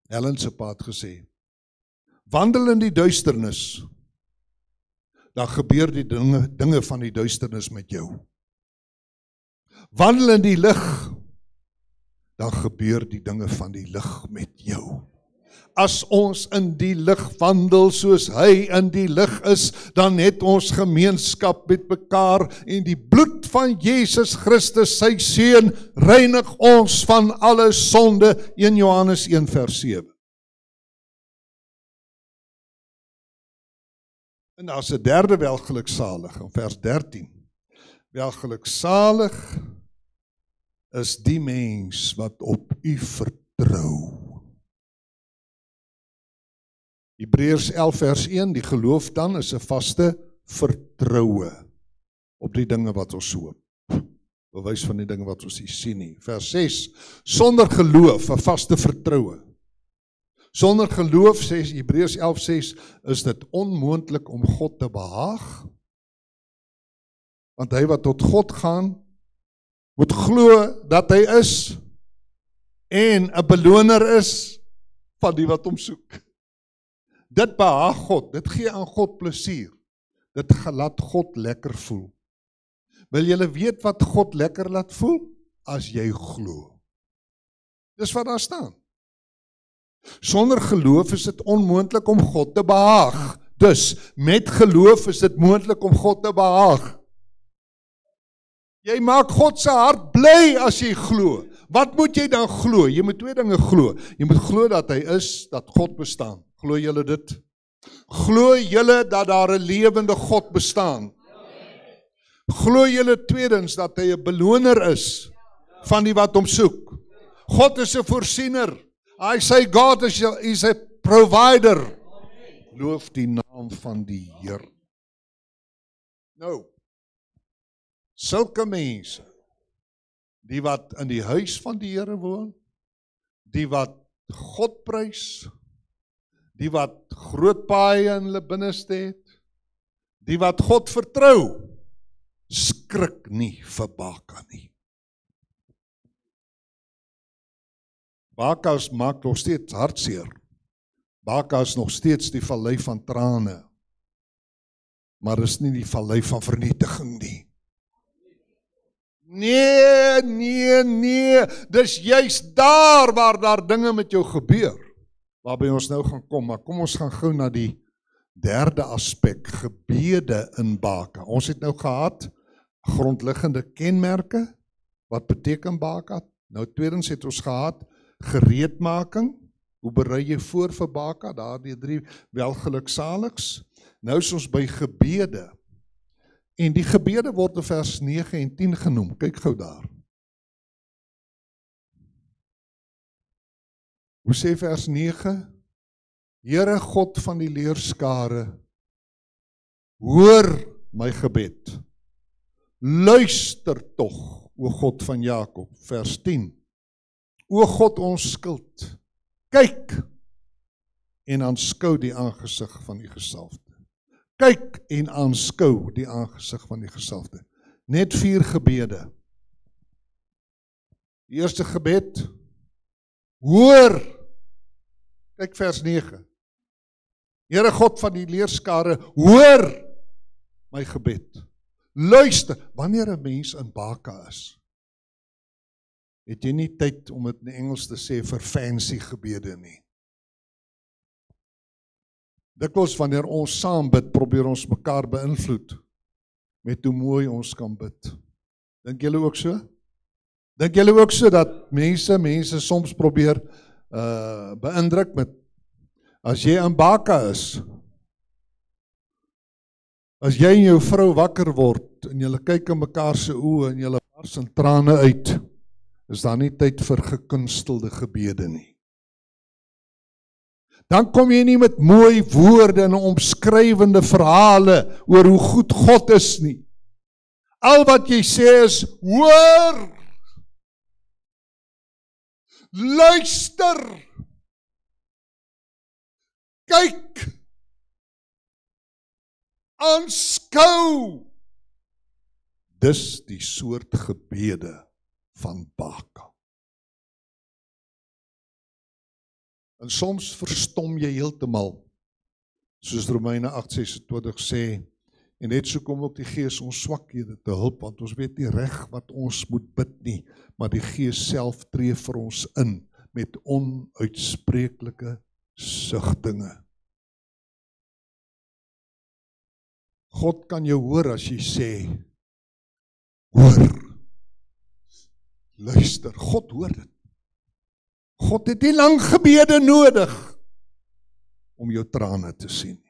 Helen se pa het gesê, Wandel in die duisternis, dan gebeur die dinge van die duisternis met jou. Wandel in die lig, dan gebeur die dinge van die lig met jou. As ons in die lig wandel soos hy in die lig is, dan het ons gemeenskap met mekaar en die bloed van Jesus Christus, sy seun, reinig ons van alle sonde, 1 Johannes 1 vers 7. En daar is 'n derde welgeluksalig, in vers 13. Welgeluksalig is die mens wat op u vertrou. Hebreërs 11 vers 1, die geloof dan is 'n vaste vertroue op die dinge wat ons hoop. Bewys van die dinge wat ons nie sien nie. Vers 6, sonder geloof, 'n vaste vertroue. Sonder geloof, sê Hebreërs 11:6, is dit onmoontlik om God te behaag. Want hy wat tot God gaan, moet glo dat hy is en 'n beloner is van die wat hom soek. Dit behaag God, dit gee aan God plesier. Dit laat God lekker voel. Wil julle weet wat God lekker laat voel? As jy glo. Dis wat daar staan. Sonder geloof is dit onmoontlik om God te behaag. Dus, met geloof is dit moontlik om God te behaag. Jy maak God se hart bly as jy glo. Wat moet jy dan glo? Jy moet twee dinge glo. Jy moet glo dat hy is, dat God bestaan. Glo julle dit? Glo julle dat daar 'n lewende God bestaan? Glo julle tweedens dat hy 'n beloner is van die wat hom soek? God is 'n voorsiener. I say God is a provider. Loof die naam van die Here. Nou, sulke mense, die wat in die huis van die Here woon, die wat God prys, die wat groot paaie in hulle binneste het, die wat God vertrou, skrik nie vir Baka nie. Baka maak nog steeds hartseer. Baka is nog steeds die vallei van trane, maar is nie die vallei van vernietiging nie. Nee, dis juist daar waar daar dinge met jou gebeur, waarby ons nou gaan kom, maar kom ons gaan gou na die derde aspek, gebede in Baka. Ons het nou gehad, grondliggende kenmerke, wat beteken Baka? Nou tweedens het ons gehad, gereedmaking, hoe berei jy voor vir Baka, daar die 3 welgeluksaligs. Nou is ons by gebede, en die gebede word in vers 9 en 10 genoem, kyk gou daar. Hoe sê vers 9? Here God van die leerskare, hoor my gebed, luister tog, o God van Jakob, vers 10. O God ons skuld, kyk en aanskou die aangesig van die gesalfde. Kyk en aanskou die aangesig van die gesalfde. Net 4 gebede. Die eerste gebed, hoor, kyk vers 9. Here God van die leerskare, hoor my gebed. Luister, wanneer 'n mens in Baka is, het jy nie tyd om dit in Engels te sê vir fancy gebede nie. Dikwels wanneer ons saam bid, probeer ons mekaar beïnvloed met hoe mooi ons kan bid. Dink julle ook so? Dink julle ook so dat mense soms probeer beïndruk met, as jy in Baka is, as jy en jou vrou wakker word en julle kyk in mekaar se oë en julle bars in trane uit, is daar nie tyd vir gekunstelde gebede nie. Dan kom jy nie met mooi woorde en omskrywende verhale oor hoe goed God is nie. Al wat jy sê is, hoor, luister, kyk, aanskou. Dis die soort gebede van Baka. En soms verstom jy heeltemal Soos Romeine 8:26 sê, en net so kom ook die Gees ons swakhede te hulp, want ons weet nie reg wat ons moet bid nie, maar die Gees self tree vir ons in, met onuitspreeklike sugtinge. God kan jou hoor as jy sê, hoor, luister, God hoor dit. God het nie lang gebede nodig om jou trane te sien.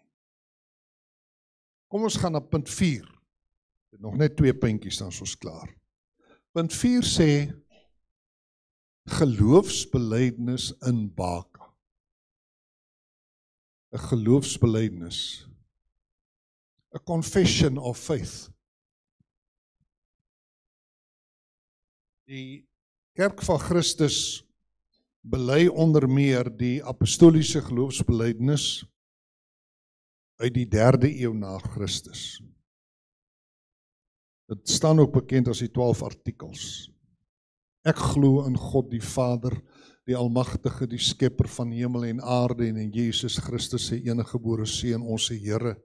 Kom ons gaan na punt 4. Nog net 2 puntjies, dan is ons klaar. Punt 4 sê, geloofsbelijdenis in Baka. 'n geloofsbelijdenis. A confession of faith. Die Kerk van Christus bely onder meer die apostoliese geloofsbelijdenis uit die 3de eeu na Christus. Dit staan ook bekend as die 12 artikels. Ek glo in God die Vader, die Almagtige, die Skepper van hemel en aarde, en in Jesus Christus, sy eniggebore Seun, onze Here,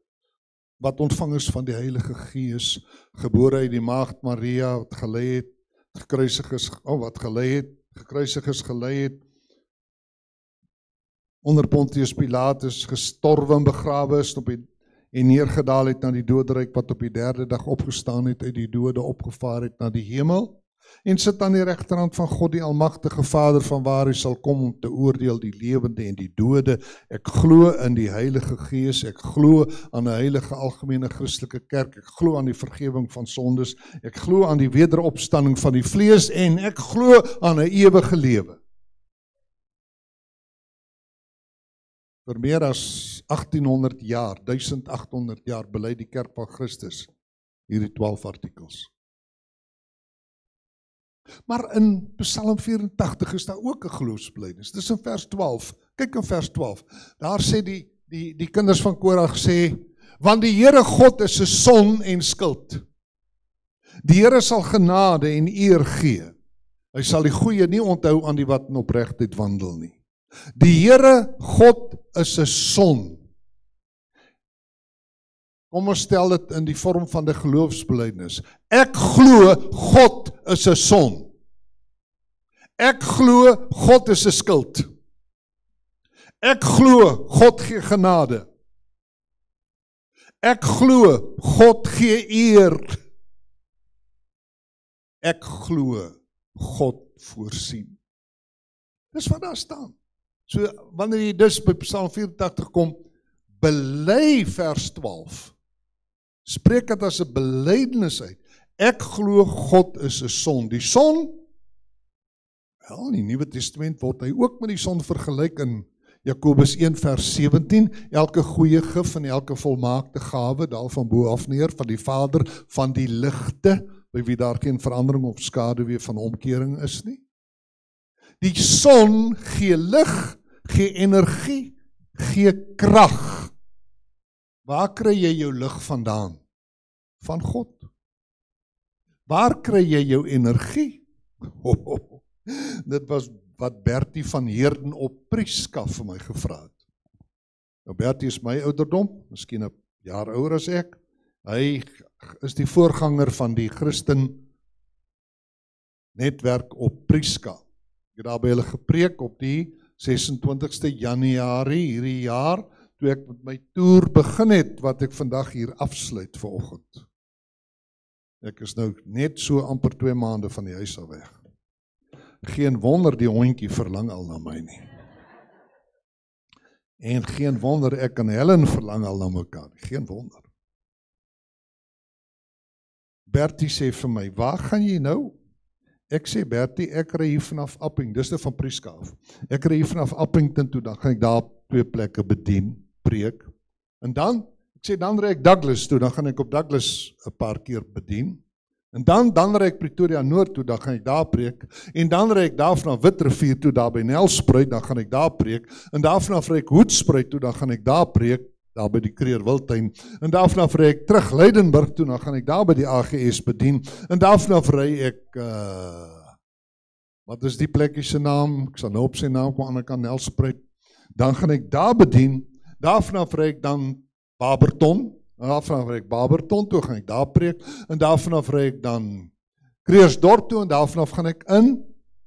wat ontvang is van die Heilige Gees, gebore uit die Maagd Maria, wat gelei het, gekruisig is, gelei het, onder Pontius Pilatus, gestorwe en begrawe is, en neergedaal het na die doodryk, wat op die 3de dag opgestaan het, uit die dode opgevaar het na die hemel, en sit aan die regterhand van God die Almagtige Vader, van waar hy sal kom om te oordeel die lewende en die dode. Ek glo in die Heilige Gees, ek glo aan 'n heilige algemene Christelike kerk, ek glo aan die vergewing van sondes, ek glo aan die wederopstanding van die vlees, en ek glo aan 'n ewige lewe. Vir meer as 1800 jaar, 1800 jaar, bely die Kerk van Christus hierdie 12 artikels. Maar in Psalm 84 is daar ook 'n geloofsbelijdenis. Dis in vers 12. Kyk in vers 12. Daar sê die kinders van Korag sê, want die Here God is 'n son en skild. Die Here sal genade en eer gee. Hy sal die goeie nie onthou aan die wat in opregtheid wandel nie. Die Here God is 'n son. Kom ons stel dit in die vorm van die geloofsbelijdenis. Ek glo God is 'n son. Ek glo God is 'n skild. Ek glo God gee genade. Ek glo God gee eer. Ek glo God voorsien. Dis wat daar staan. So wanneer jy dus by Psalm 84 kom, bely vers 12. Spreek dit as 'n belydenis uit. Ek glo God is 'n son. Die son, wel, in die Nuwe Testament word hy ook met die son vergelyk in Jakobus 1 vers 17. Elke goeie gif en elke volmaakte gawe daal van bo af neer, van die Vader van die ligte, by wie daar geen verandering of skaduwee van omkering is nie. Die son gee lig, gee energie, gee krag. Waar kry jy jou lig vandaan? Van God. Waar kry jy jou energie? Dit was wat Bertie van Heerden op Prieska vir my gevra het. Nou Bertie is my ouderdom, miskien 'n jaar ouer as ek. Hy is die voorganger van die Christen netwerk op Prieska. Ek het daar by hulle gepreek op die 26ste Januarie hierdie jaar, toe ek met my toer begin het, wat ek vandag hier afsluit vanoggend. Ek is nou net so amper 2 maande van die huis af weg. Geen wonder die hondjie verlang al na my nie. En geen wonder ek en Helen verlang al na mekaar. Geen wonder. Bertie sê vir my, waar gaan jy nou? Ek sê, Bertie, ek ry hier vanaf Apping, dis nou van Prieska af. Ek ry hier vanaf Appington toe, dan gaan ek daar op 2 plekke bedien, preek. En dan, ek sê, dan ry ek Douglas toe, dan gaan ek op Douglas 'n paar keer bedien. En dan ry ek Pretoria Noord toe, dan gaan ek daar preek. En dan ry ek daar vanaf Witrifuur toe, daar by Nelspruit, dan gaan ek daar preek. En daar vanaf ry ek Hoedspruit toe, dan gaan ek daar preek, daar by die Kreer Wildtuin. En daar vanaf ry ek terug Leidenburg toe, dan gaan ek daar by die AGS bedien. En daar vanaf ry ek, wat is die plekkie se naam? Ek sal nou op sy naam kom, aan die kant Nelspruit. Dan gaan ek daar bedien. Daarvanaf ry ek dan Barberton, daarvanaf ry ek Barberton toe, gaan ek daar preek, en daarvanaf ry ek dan Krugersdorp toe, en daarvanaf gaan ek in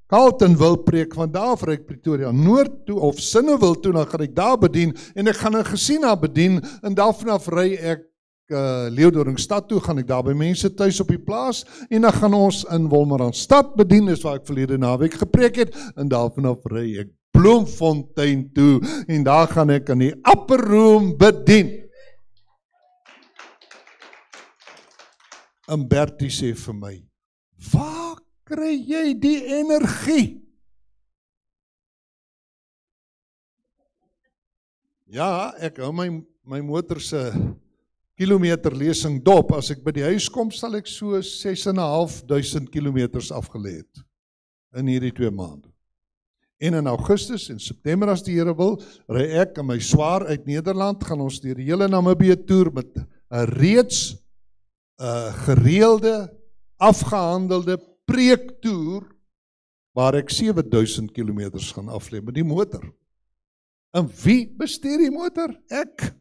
Carletonville preek, van daar af ry ek Pretoria Noord toe, of Sinnewil toe, dan gaan ek daar bedien, en ek gaan in Gesina bedien, en daarvanaf ry ek Leeudoringstad toe, gaan ek daar by mense tuis op die plaas, en dan gaan ons in Wolmaranstad bedien, is waar ek verlede naweek gepreek het, en daarvanaf ry ek Bloemfontein toe, en daar gaan ek in die Upper Room bedien. En Bertie sê vir my, waar kry jy die energie? Ja, ek hou my motor se kilometer lesing dop. As ek by die huis kom, sal ek so 6.500 kilometers afgelê het in hierdie 2 maande. En in Augustus en September, as die Here wil, ry ek en my swaar uit Nederland, gaan ons deur die hele Namibië toer met 'n reeds gereelde, afgehandelde preektoer, waar ek 7000 kilometers gaan aflê met die motor. En wie bestuur die motor? Ek.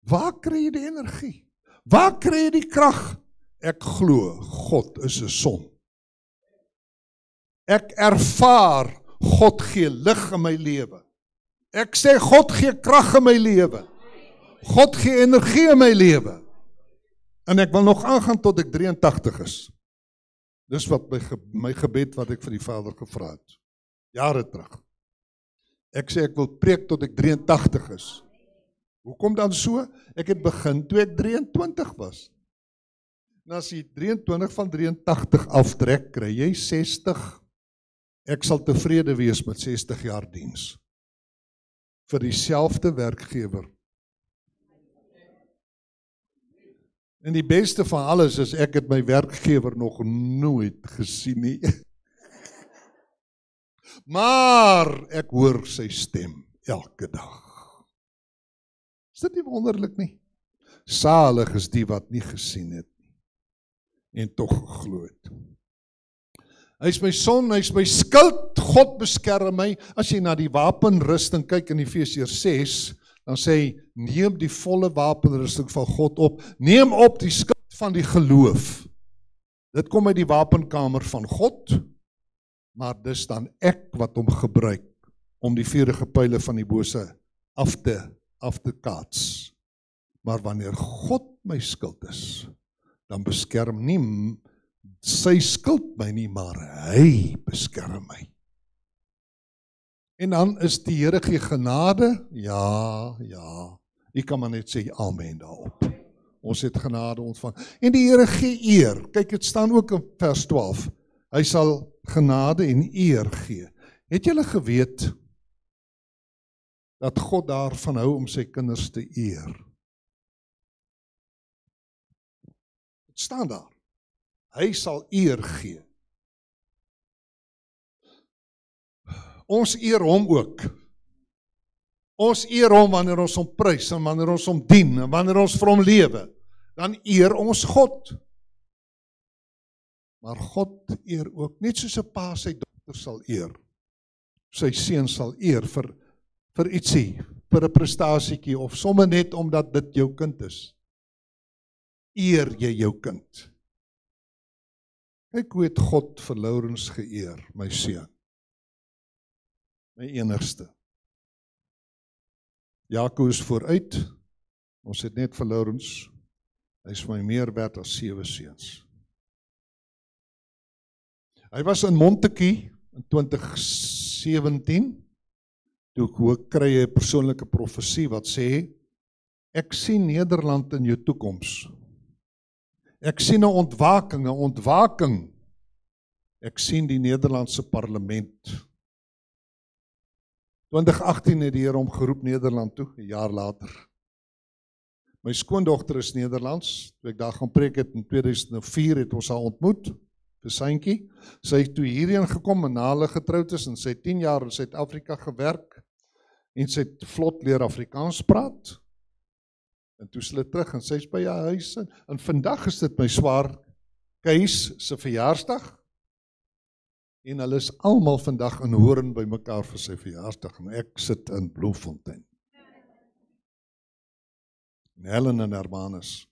Waar kry jy die energie? Waar kry jy die krag? Ek glo, God is 'n son. Ek ervaar, God gee lig in my lewe. Ek sê, God gee krag in my lewe. God gee energie in my lewe. En ek wil nog aangaan tot ek 83 is. Dis wat my gebed wat ek vir die Vader gevra het. Jare terug. Ek sê ek wil preek tot ek 83 is. Hoekom dan so? Ek het begin toe ek 23 was. En as jy 23 van 83 aftrek, kry jy 60. Ek sal tevrede wees met 60 jaar diens. Vir dieselfde werkgewer. En die beste van alles is, ek het my werkgewer nog nooit gesien nie. Maar ek hoor sy stem elke dag. Is dit nie wonderlik nie? Salig is die wat nie gesien het nie, en tog geglo het. Hy is my son, hy is my skild, God beskerm my. As jy na die wapenrusting kyk in Efesiërs 6, dan sê hy, neem die volle wapenrusting van God op, neem op die skild van die geloof. Dit kom uit die wapenkamer van God, maar dis dan ek wat hom gebruik, om die vuurige pyle van die bose af te kaats. Maar wanneer God my skild is, dan beskerm nie sy skild my nie, maar hy beskerm my. En dan is die Here gee genade, ja, jy kan maar net sê amen daarop. Ons het genade ontvang. En die Here gee eer, kyk het staan ook in vers 12, hy sal genade en eer gee. Het julle geweet, dat God daarvan hou om sy kinders te eer? Het staan daar. Hy sal eer gee. Ons eer hom ook. Ons eer hom wanneer ons hom prys, en wanneer ons hom dien, en wanneer ons vir hom lewe. Dan eer ons God. Maar God eer ook, net soos 'n pa sy dogter sal eer. Sy seun sal eer vir ietsie, vir 'n prestasietjie, of sommer net omdat dit jou kind is. Eer jy jou kind. Kyk hoe het God vir Laurens geëer, my seun. My enigste. Jaco is vooruit, ons het net vir Laurens, hy is vir my meer werd as 7 seuns. Hy was in Montetjie in 2017, toe ek ook kry 'n persoonlike profesie wat sê, ek sien Nederland in jou toekoms. Ek sien 'n ontwaking. Ek sien die Nederlandse parlement. 2018 het die Here hom geroep Nederland toe, 'n jaar later. My skoondogter is Nederlands, toe ek daar gaan preek het in 2004 het ons haar ontmoet, vir Syntjie. Sy het toe hierheen gekom en na hulle getroud is, en sy het 10 jaar in Suid-Afrika gewerk, en sy het vlot leer Afrikaans praat, en toe is hulle terug, en sy is by haar huis, en vandag is dit my swaar Kees se verjaarsdag, En hulle is almal vandag in Hoorn by mekaar vir sy verjaarsdag en ek sit in Bloemfontein. En Helen en Hermanus.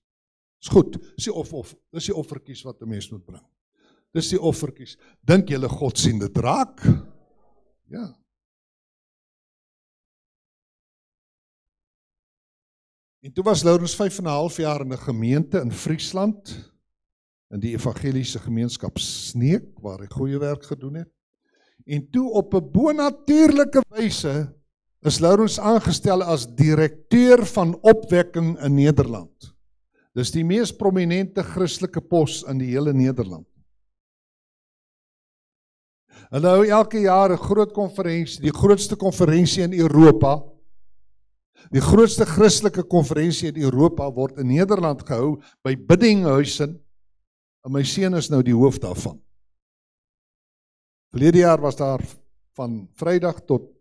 Is goed, dis die offertjies wat 'n mens moet bring. Dis die offertjies. Dink julle God sien dit raak? Ja. En toe was Lourens 5,5 jaar in 'n gemeente in Friesland, in die evangeliese gemeenskap Sneek, waar hy goeie werk gedoen het. En toe op 'n bonatuurlike wyse is Lourens aangestel as direkteur van opwekking in Nederland. Dis die mees prominente Christelike pos in die hele Nederland. Hulle hou elke jaar 'n groot konferensie, die grootste konferensie in Europa. Die grootste Christelike konferensie in Europa word in Nederland gehou by Biddinghuizen. En my seun is nou die hoof daarvan. Verlede jaar was daar van Vrydag tot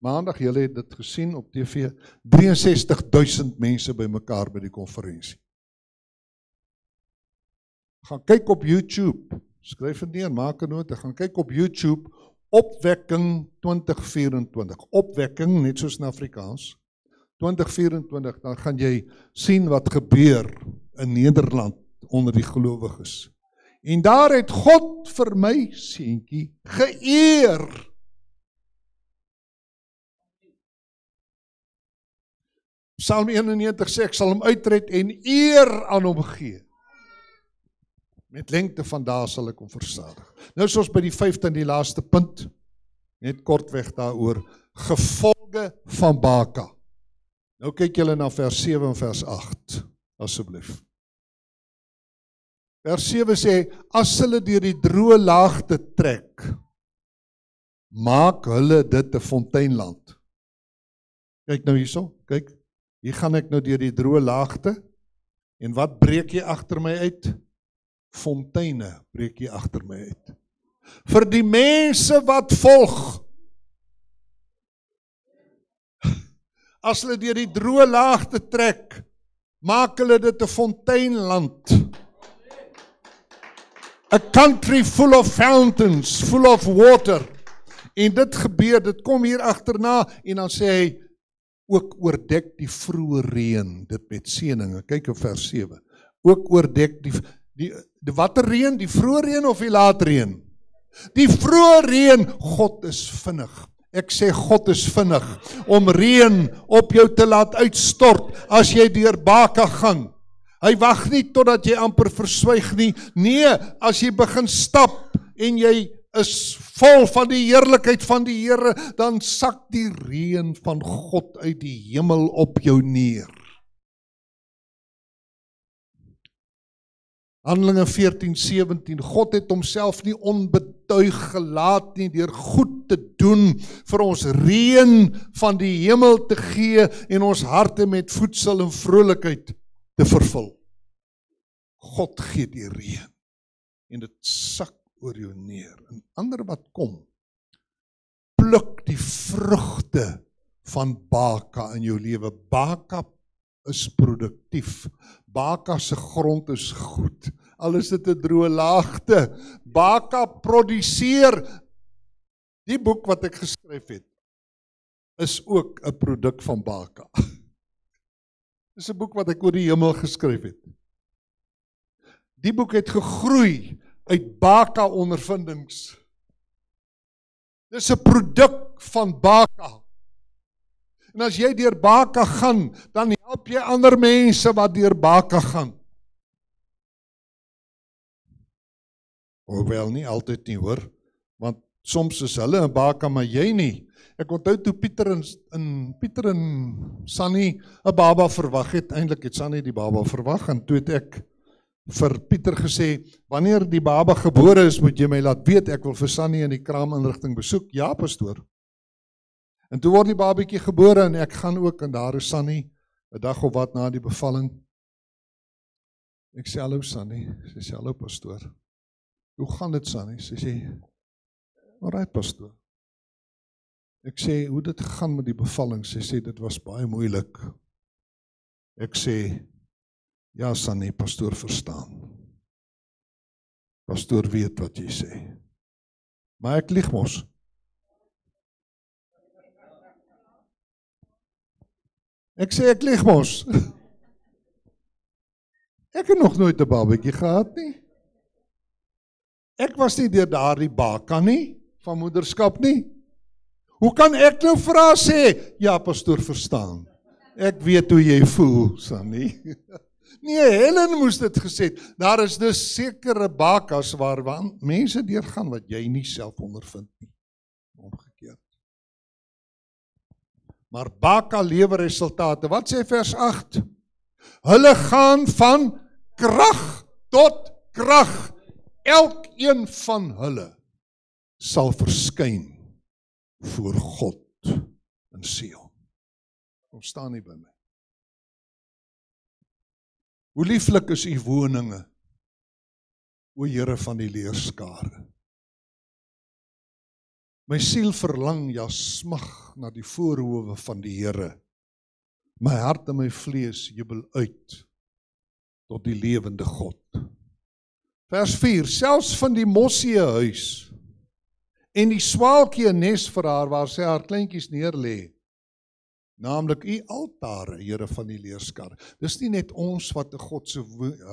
Maandag, julle het dit gesien op TV, 63,000 mense by mekaar by die konferensie. Gaan kyk op YouTube, skryf dit neer, maak 'n note, gaan kyk op YouTube, Opwekking 2024, Opwekking, net soos in Afrikaans, 2024, dan gaan jy sien wat gebeur in Nederland onder die gelowiges. En daar het God vir my seentjie geëer. Psalm 91 sê, ek sal hom uitred en eer aan hom gee. Met lengte van dae sal ek hom versadig. Nou is ons by die 5de en die laaste punt, net kortweg daaroor, gevolge van Baka. Nou kyk julle na vers 7 en vers 8, asseblief. Vers 7 sê, as hulle deur die droë laagte trek, maak hulle dit 'n fonteinland. Kyk nou hierso, kyk. Hier gaan ek nou deur die droë laagte, en wat breek jy agter my uit? Fonteine breek jy agter my uit. Vir die mense wat volg. As hulle deur die droë laagte trek, maak hulle dit 'n fonteinland. A country full of fountains, full of water. En dit gebeur, dit kom hier agterna, en dan sê hy, ook oordek die vroeë reën, dit met seëninge. Kyk op vers 7. Ook oordek die watter reën, die vroeë reën of die laat reën? Die vroeë reën, God is vinnig. Ek sê God is vinnig om reën op jou te laat uitstort as jy deur Baka gaan. Hy wag nie totdat jy amper verswyg nie. Nee, as jy begin stap en jy is vol van die heerlikheid van die Here, dan sak die reën van God uit die hemel op jou neer. Handelinge 14:17, God het homself nie onbetuig gelaat nie deur goed te doen vir ons reën van die hemel te gee en ons harte met voedsel en vrolikheid te vervul. God gee die reën en dit sak oor jou neer. En ander wat kom, pluk die vrugte van Baka in jou lewe. Baka is produktief. Baka se grond is goed. Al is dit 'n droë laagte. Baka produseer. Die boek wat ek geskryf het, is ook 'n produk van Baka. Dis 'n boek wat ek oor die hemel geskryf het. Die boek het gegroei uit Baka ondervindings. Dis 'n produk van Baka. En as jy deur Baka gaan, dan help jy ander mense wat deur Baka gaan. Hoewel nie altyd nie hoor, want soms is hulle in Baka, maar jy nie. Ek onthou toe Pieter en Sunny 'n baba verwag het, eintlik het Sunny die baba verwag, en toe het ek vir Pieter gesê, wanneer die baba gebore is, moet jy my laat weet, ek wil vir Sunny in die kraaminrigting besoek. Ja, pastoor. En toe word die babietjie gebore, en ek gaan ook, en daar is Sunny, 'n dag of wat na die bevalling. Ek sê, hallo Sunny, sy sê, hallo pastoor. Hoe gaan dit Sunny? Sy sê, alright pastoor. Ek sê, hoe dit gegaan met die bevalling? Sy sê, dit was baie moeilik. Ek sê, ja Sunny, pastoor verstaan. Pastoor weet wat jy sê. Maar ek lieg mos. Ek sê ek lieg mos. Ek het nog nooit 'n babatjie gehad nie. Ek was nie deur daardie baka nie, van moederskap nie. Hoe kan ek nou vir haar sê, ja pastoor verstaan, ek weet hoe jy voel, Sannie. Nee, Helen moes dit gesê het, daar is dus sekere bakas waarvan mense deurgaan wat jy nie self ondervind nie, omgekeerd. Maar baka lewer resultate, wat sê vers 8? Hulle gaan van krag tot krag, elkeen van hulle sal verskyn voor God in Sion. Kom staan nie by my. Hoe lieflik is u woninge, o Here van die leerskare. My siel verlang, ja smag na die voorhoewe van die Here. My hart en my vlees jubel uit tot die lewende God. Vers 4, selfs van die mossie huis en die swaalkie 'n nes vir haar waar sy haar kleintjies neerlê, naamlik u altare, Here van die leerskare. Dis nie net ons wat in God se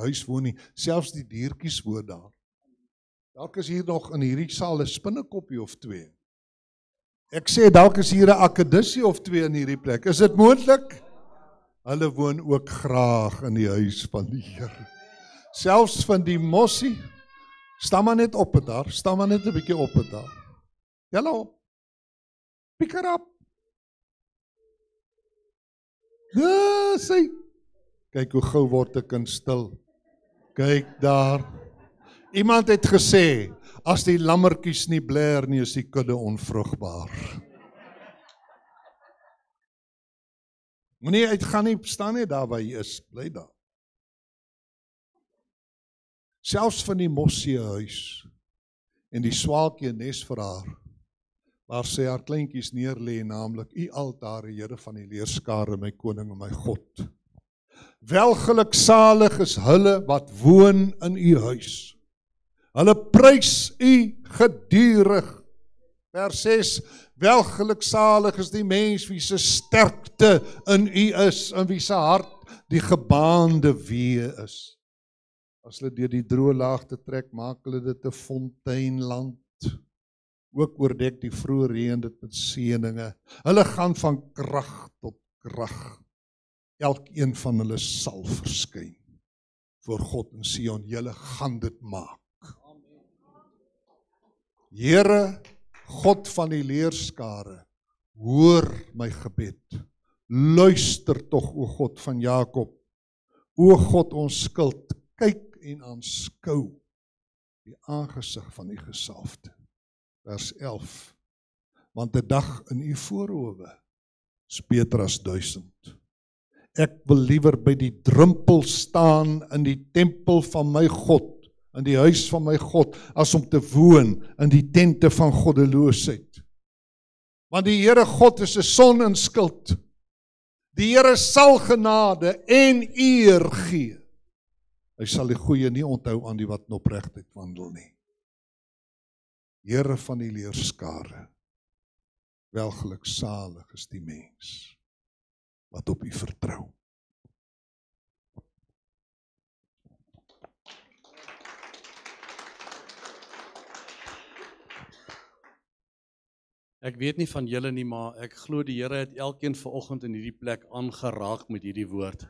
huis woon nie, selfs die diertjies woon daar. Dalk is hier nog in hierdie saal 'n spinnekoppie of 2. Ek sê dalk is hier 'n akedissie of 2 in hierdie plek. Is dit moontlik? Hulle woon ook graag in die huis van die Here. Selfs van die mossie, staan maar net op het daar, staan maar net 'n bietjie op het daar. Julle op, pick her up. Ja, sê, kyk hoe gou word 'n kind stil. Kyk daar. Iemand het gesê, as die lammertjies nie bler nie, is die kudde onvrugbaar. Moenie uitgaan nie, staan nie daar waar jy is, bly daar. Selfs van die mossie huis en die swaalkie 'n nes vir haar, waar sy haar kleintjies neerlê, naamlik u altare, Here van die leerskare, my koning en my God. Welgeluksalig is hulle wat woon in u huis. Hulle prys u gedurig. Vers 6, welgeluksalig is die mens wie se sterkte in u is, in wie se hart die gebaande wee is. As hulle deur die droë laagte trek, maak hulle dit 'n fonteinland. Ook oordek die vroeë reën dit met seëninge. Hulle gaan van krag tot krag. Elkeen van hulle sal verskyn voor God in Sion. Julle gaan dit maak. Here, God van die leerskare, hoor my gebed. Luister tog, o God van Jakob. O God, ons skuld, kyk en aanskou die aangesig van die gesalfde. Vers 11, want 'n dag in u voorhoewe is beter as 1000. Ek wil liewer by die drempel staan in die tempel van my God, in die huis van my God, as om te woon in die tente van goddeloosheid. Want die Here God is 'n son in skild. Die Here sal genade en eer gee. Hy sal die goeie nie onthou aan die wat in opregtheid wandel nie. Here van die leerskare, welgeluksalig is die mens wat op u vertrou. Ek weet nie van julle nie, maar ek glo die Here het elkeen vanoggend in hierdie plek aangeraak met hierdie woord.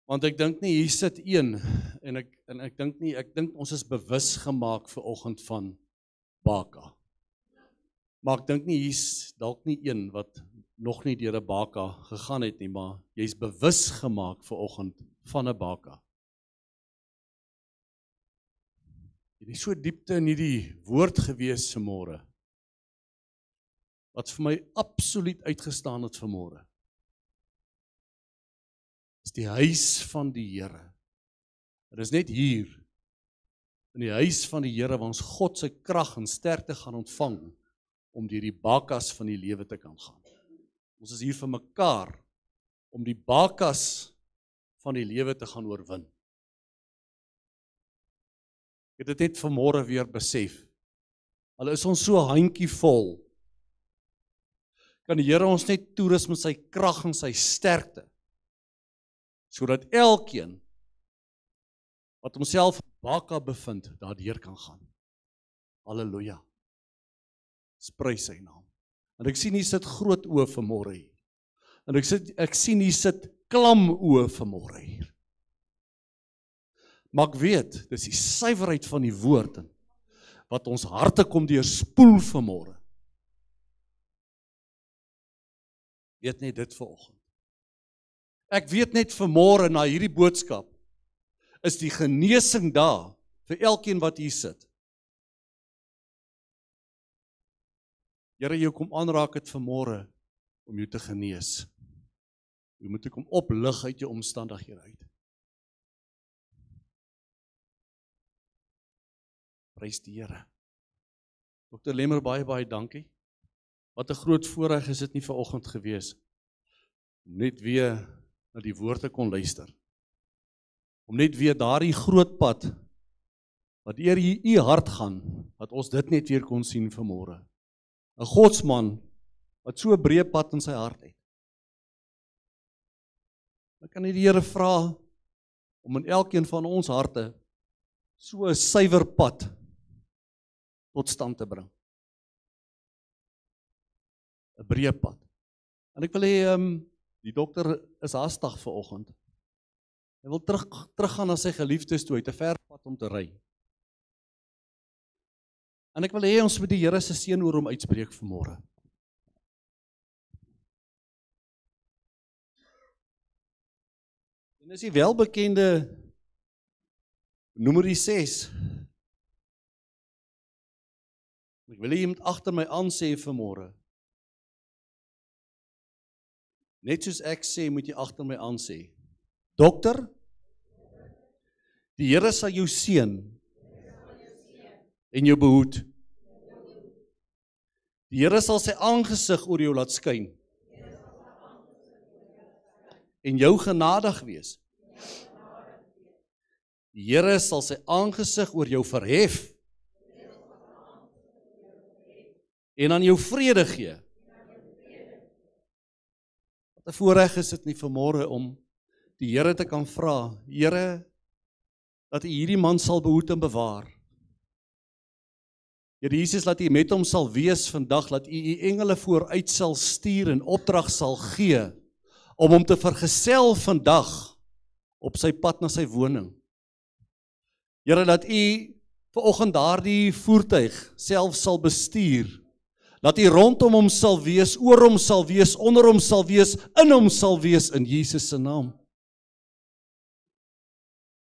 Want ek dink nie hier sit een en ek dink ons is bewus gemaak vanoggend van baka. Maar ek dink nie hier's dalk nie een wat nog nie deur 'n baka gegaan het nie, maar jy's bewus gemaak vanoggend van 'n baka. Jy is so diepte in hierdie woord gewees vanmôre, wat vir my absoluut uitgestaan het vanmôre. Is die huis van die Here. Dit is net hier, in die huis van die Here, waar ons God se krag en sterkte gaan ontvang, om deur die bakas van die lewe te kan gaan. Ons is hier vir mekaar, om die bakas van die lewe te gaan oorwin. Ek het dit net vanmôre weer besef. Al is ons so handjievol, kan die Here ons net toerus met sy krag en sy sterkte, sodat elkeen wat homself in Baka bevind, daardeur kan gaan. Halleluja. Prys sy naam. En ek sien hier sit groot oë vanmôre hier. En ek sien hier sit klam oë vanmôre hier. Maar ek weet, dis die suiwerheid van die woord wat ons harte kom deurspoel vanmôre. Weet net dit vanoggend. Ek weet net vanmôre na hierdie boodskap is die genesing daar vir elkeen wat hier sit. Here, jy kom aanraak het vanmôre om jou te genees. Jy moet kom oplig uit jou omstandighede uit. Prys die Here. Dr. Lemmer, baie dankie. Wat 'n groot voorreg is dit nie vanoggend gewees om net weer na die woord te kon luister. Om net weer daardie groot pad wat deur u hart gaan, dat ons dit net weer kon sien vanmôre. 'n Godsman wat so 'n breë pad in sy hart het. Ek kan nie die Here vra om in elkeen van ons harte so 'n suiwer pad tot stand te bring. 'n Breë pad. En ek wil hê die dokter is haastig vanoggend. Hy wil teruggaan na sy geliefdes toe, hy het 'n ver pad om te ry. En ek wil hê ons moet die Here se seën oor hom uitspreek vanmôre. En dis die welbekende Numeri 6. Ek wil hê jy moet agter my aan sê vanmôre. Net soos ek sê, moet jy agter my aan sê. Dokter, die Here sal jou seën en jou behoed. Die Here sal sy aangesig oor jou laat skyn en jou genadig wees. Die Here sal sy aangesig oor jou verhef en aan jou vrede gee. Wat 'n voorreg is dit nie vanmôre om die Here te kan vra, Here, dat U hierdie man sal behoed en bewaar. Here Jesus, laat U met hom sal wees vandag, laat U engele vooruit sal stuur en opdrag sal gee, om hom te vergesel vandag op sy pad na sy woning. Here, laat U vanoggend daardie voertuig self sal bestuur, laat U rondom hom sal wees, oor hom sal wees, onder hom sal wees, in hom sal wees, in Jesus se naam.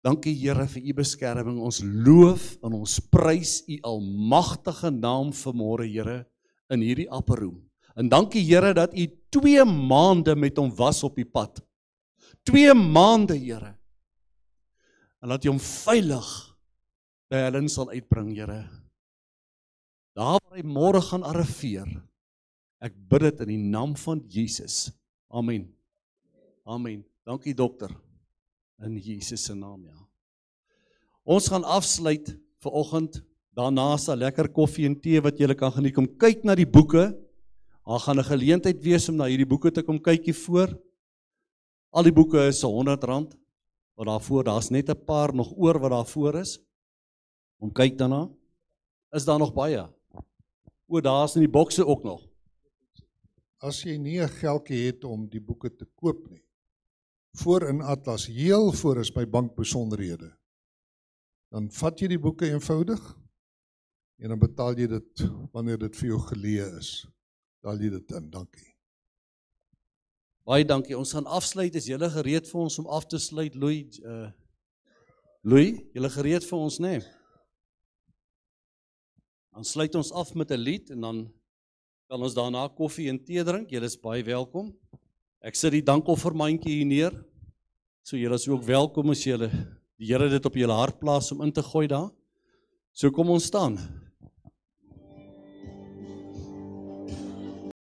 Dankie Here vir U beskerming, ons loof en ons prys U almagtige naam vanmôre Here in hierdie upper room. En dankie Here dat U 2 maande met hom was op die pad. 2 maande Here. En laat U hom veilig by Helen sal uitbring Here. Daar waar hy môre gaan arriveer. Ek bid dit in die naam van Jesus. Amen. Amen. Dankie dokter. In Jesus se naam, ja. Ons gaan afsluit vanoggend, daarna sal lekker koffie en tee wat julle kan geniet. Kom kyk na die boeke, daar gaan 'n geleentheid wees om na hierdie boeke te kom kyk hiervoor. Al die boeke is R100, wat daarvoor, daar's net 'n paar nog oor wat daarvoor is. Kom kyk daarna, is daar nog baie. O, daar's in die bokse ook nog. As jy nie 'n geldjie het om die boeke te koop nie, voor in Atlas, heel voor is by bankbesonderhede, dan vat jy die boeke eenvoudig en dan betaal jy dit wanneer dit vir jou geleë is. Betaal jy dit in, dankie. Baie dankie, ons gaan afsluit, is julle gereed vir ons om af te sluit, Louis? Louis, julle gereed vir ons, nee? Dan sluit ons af met 'n lied en dan kan ons daarna koffie en tee drink, julle is baie welkom. Ek sit die dankoffermandjie hier neer, so julle is ook welkom as julle die Here dit op julle hart plaas om in te gooi daar. So kom ons staan.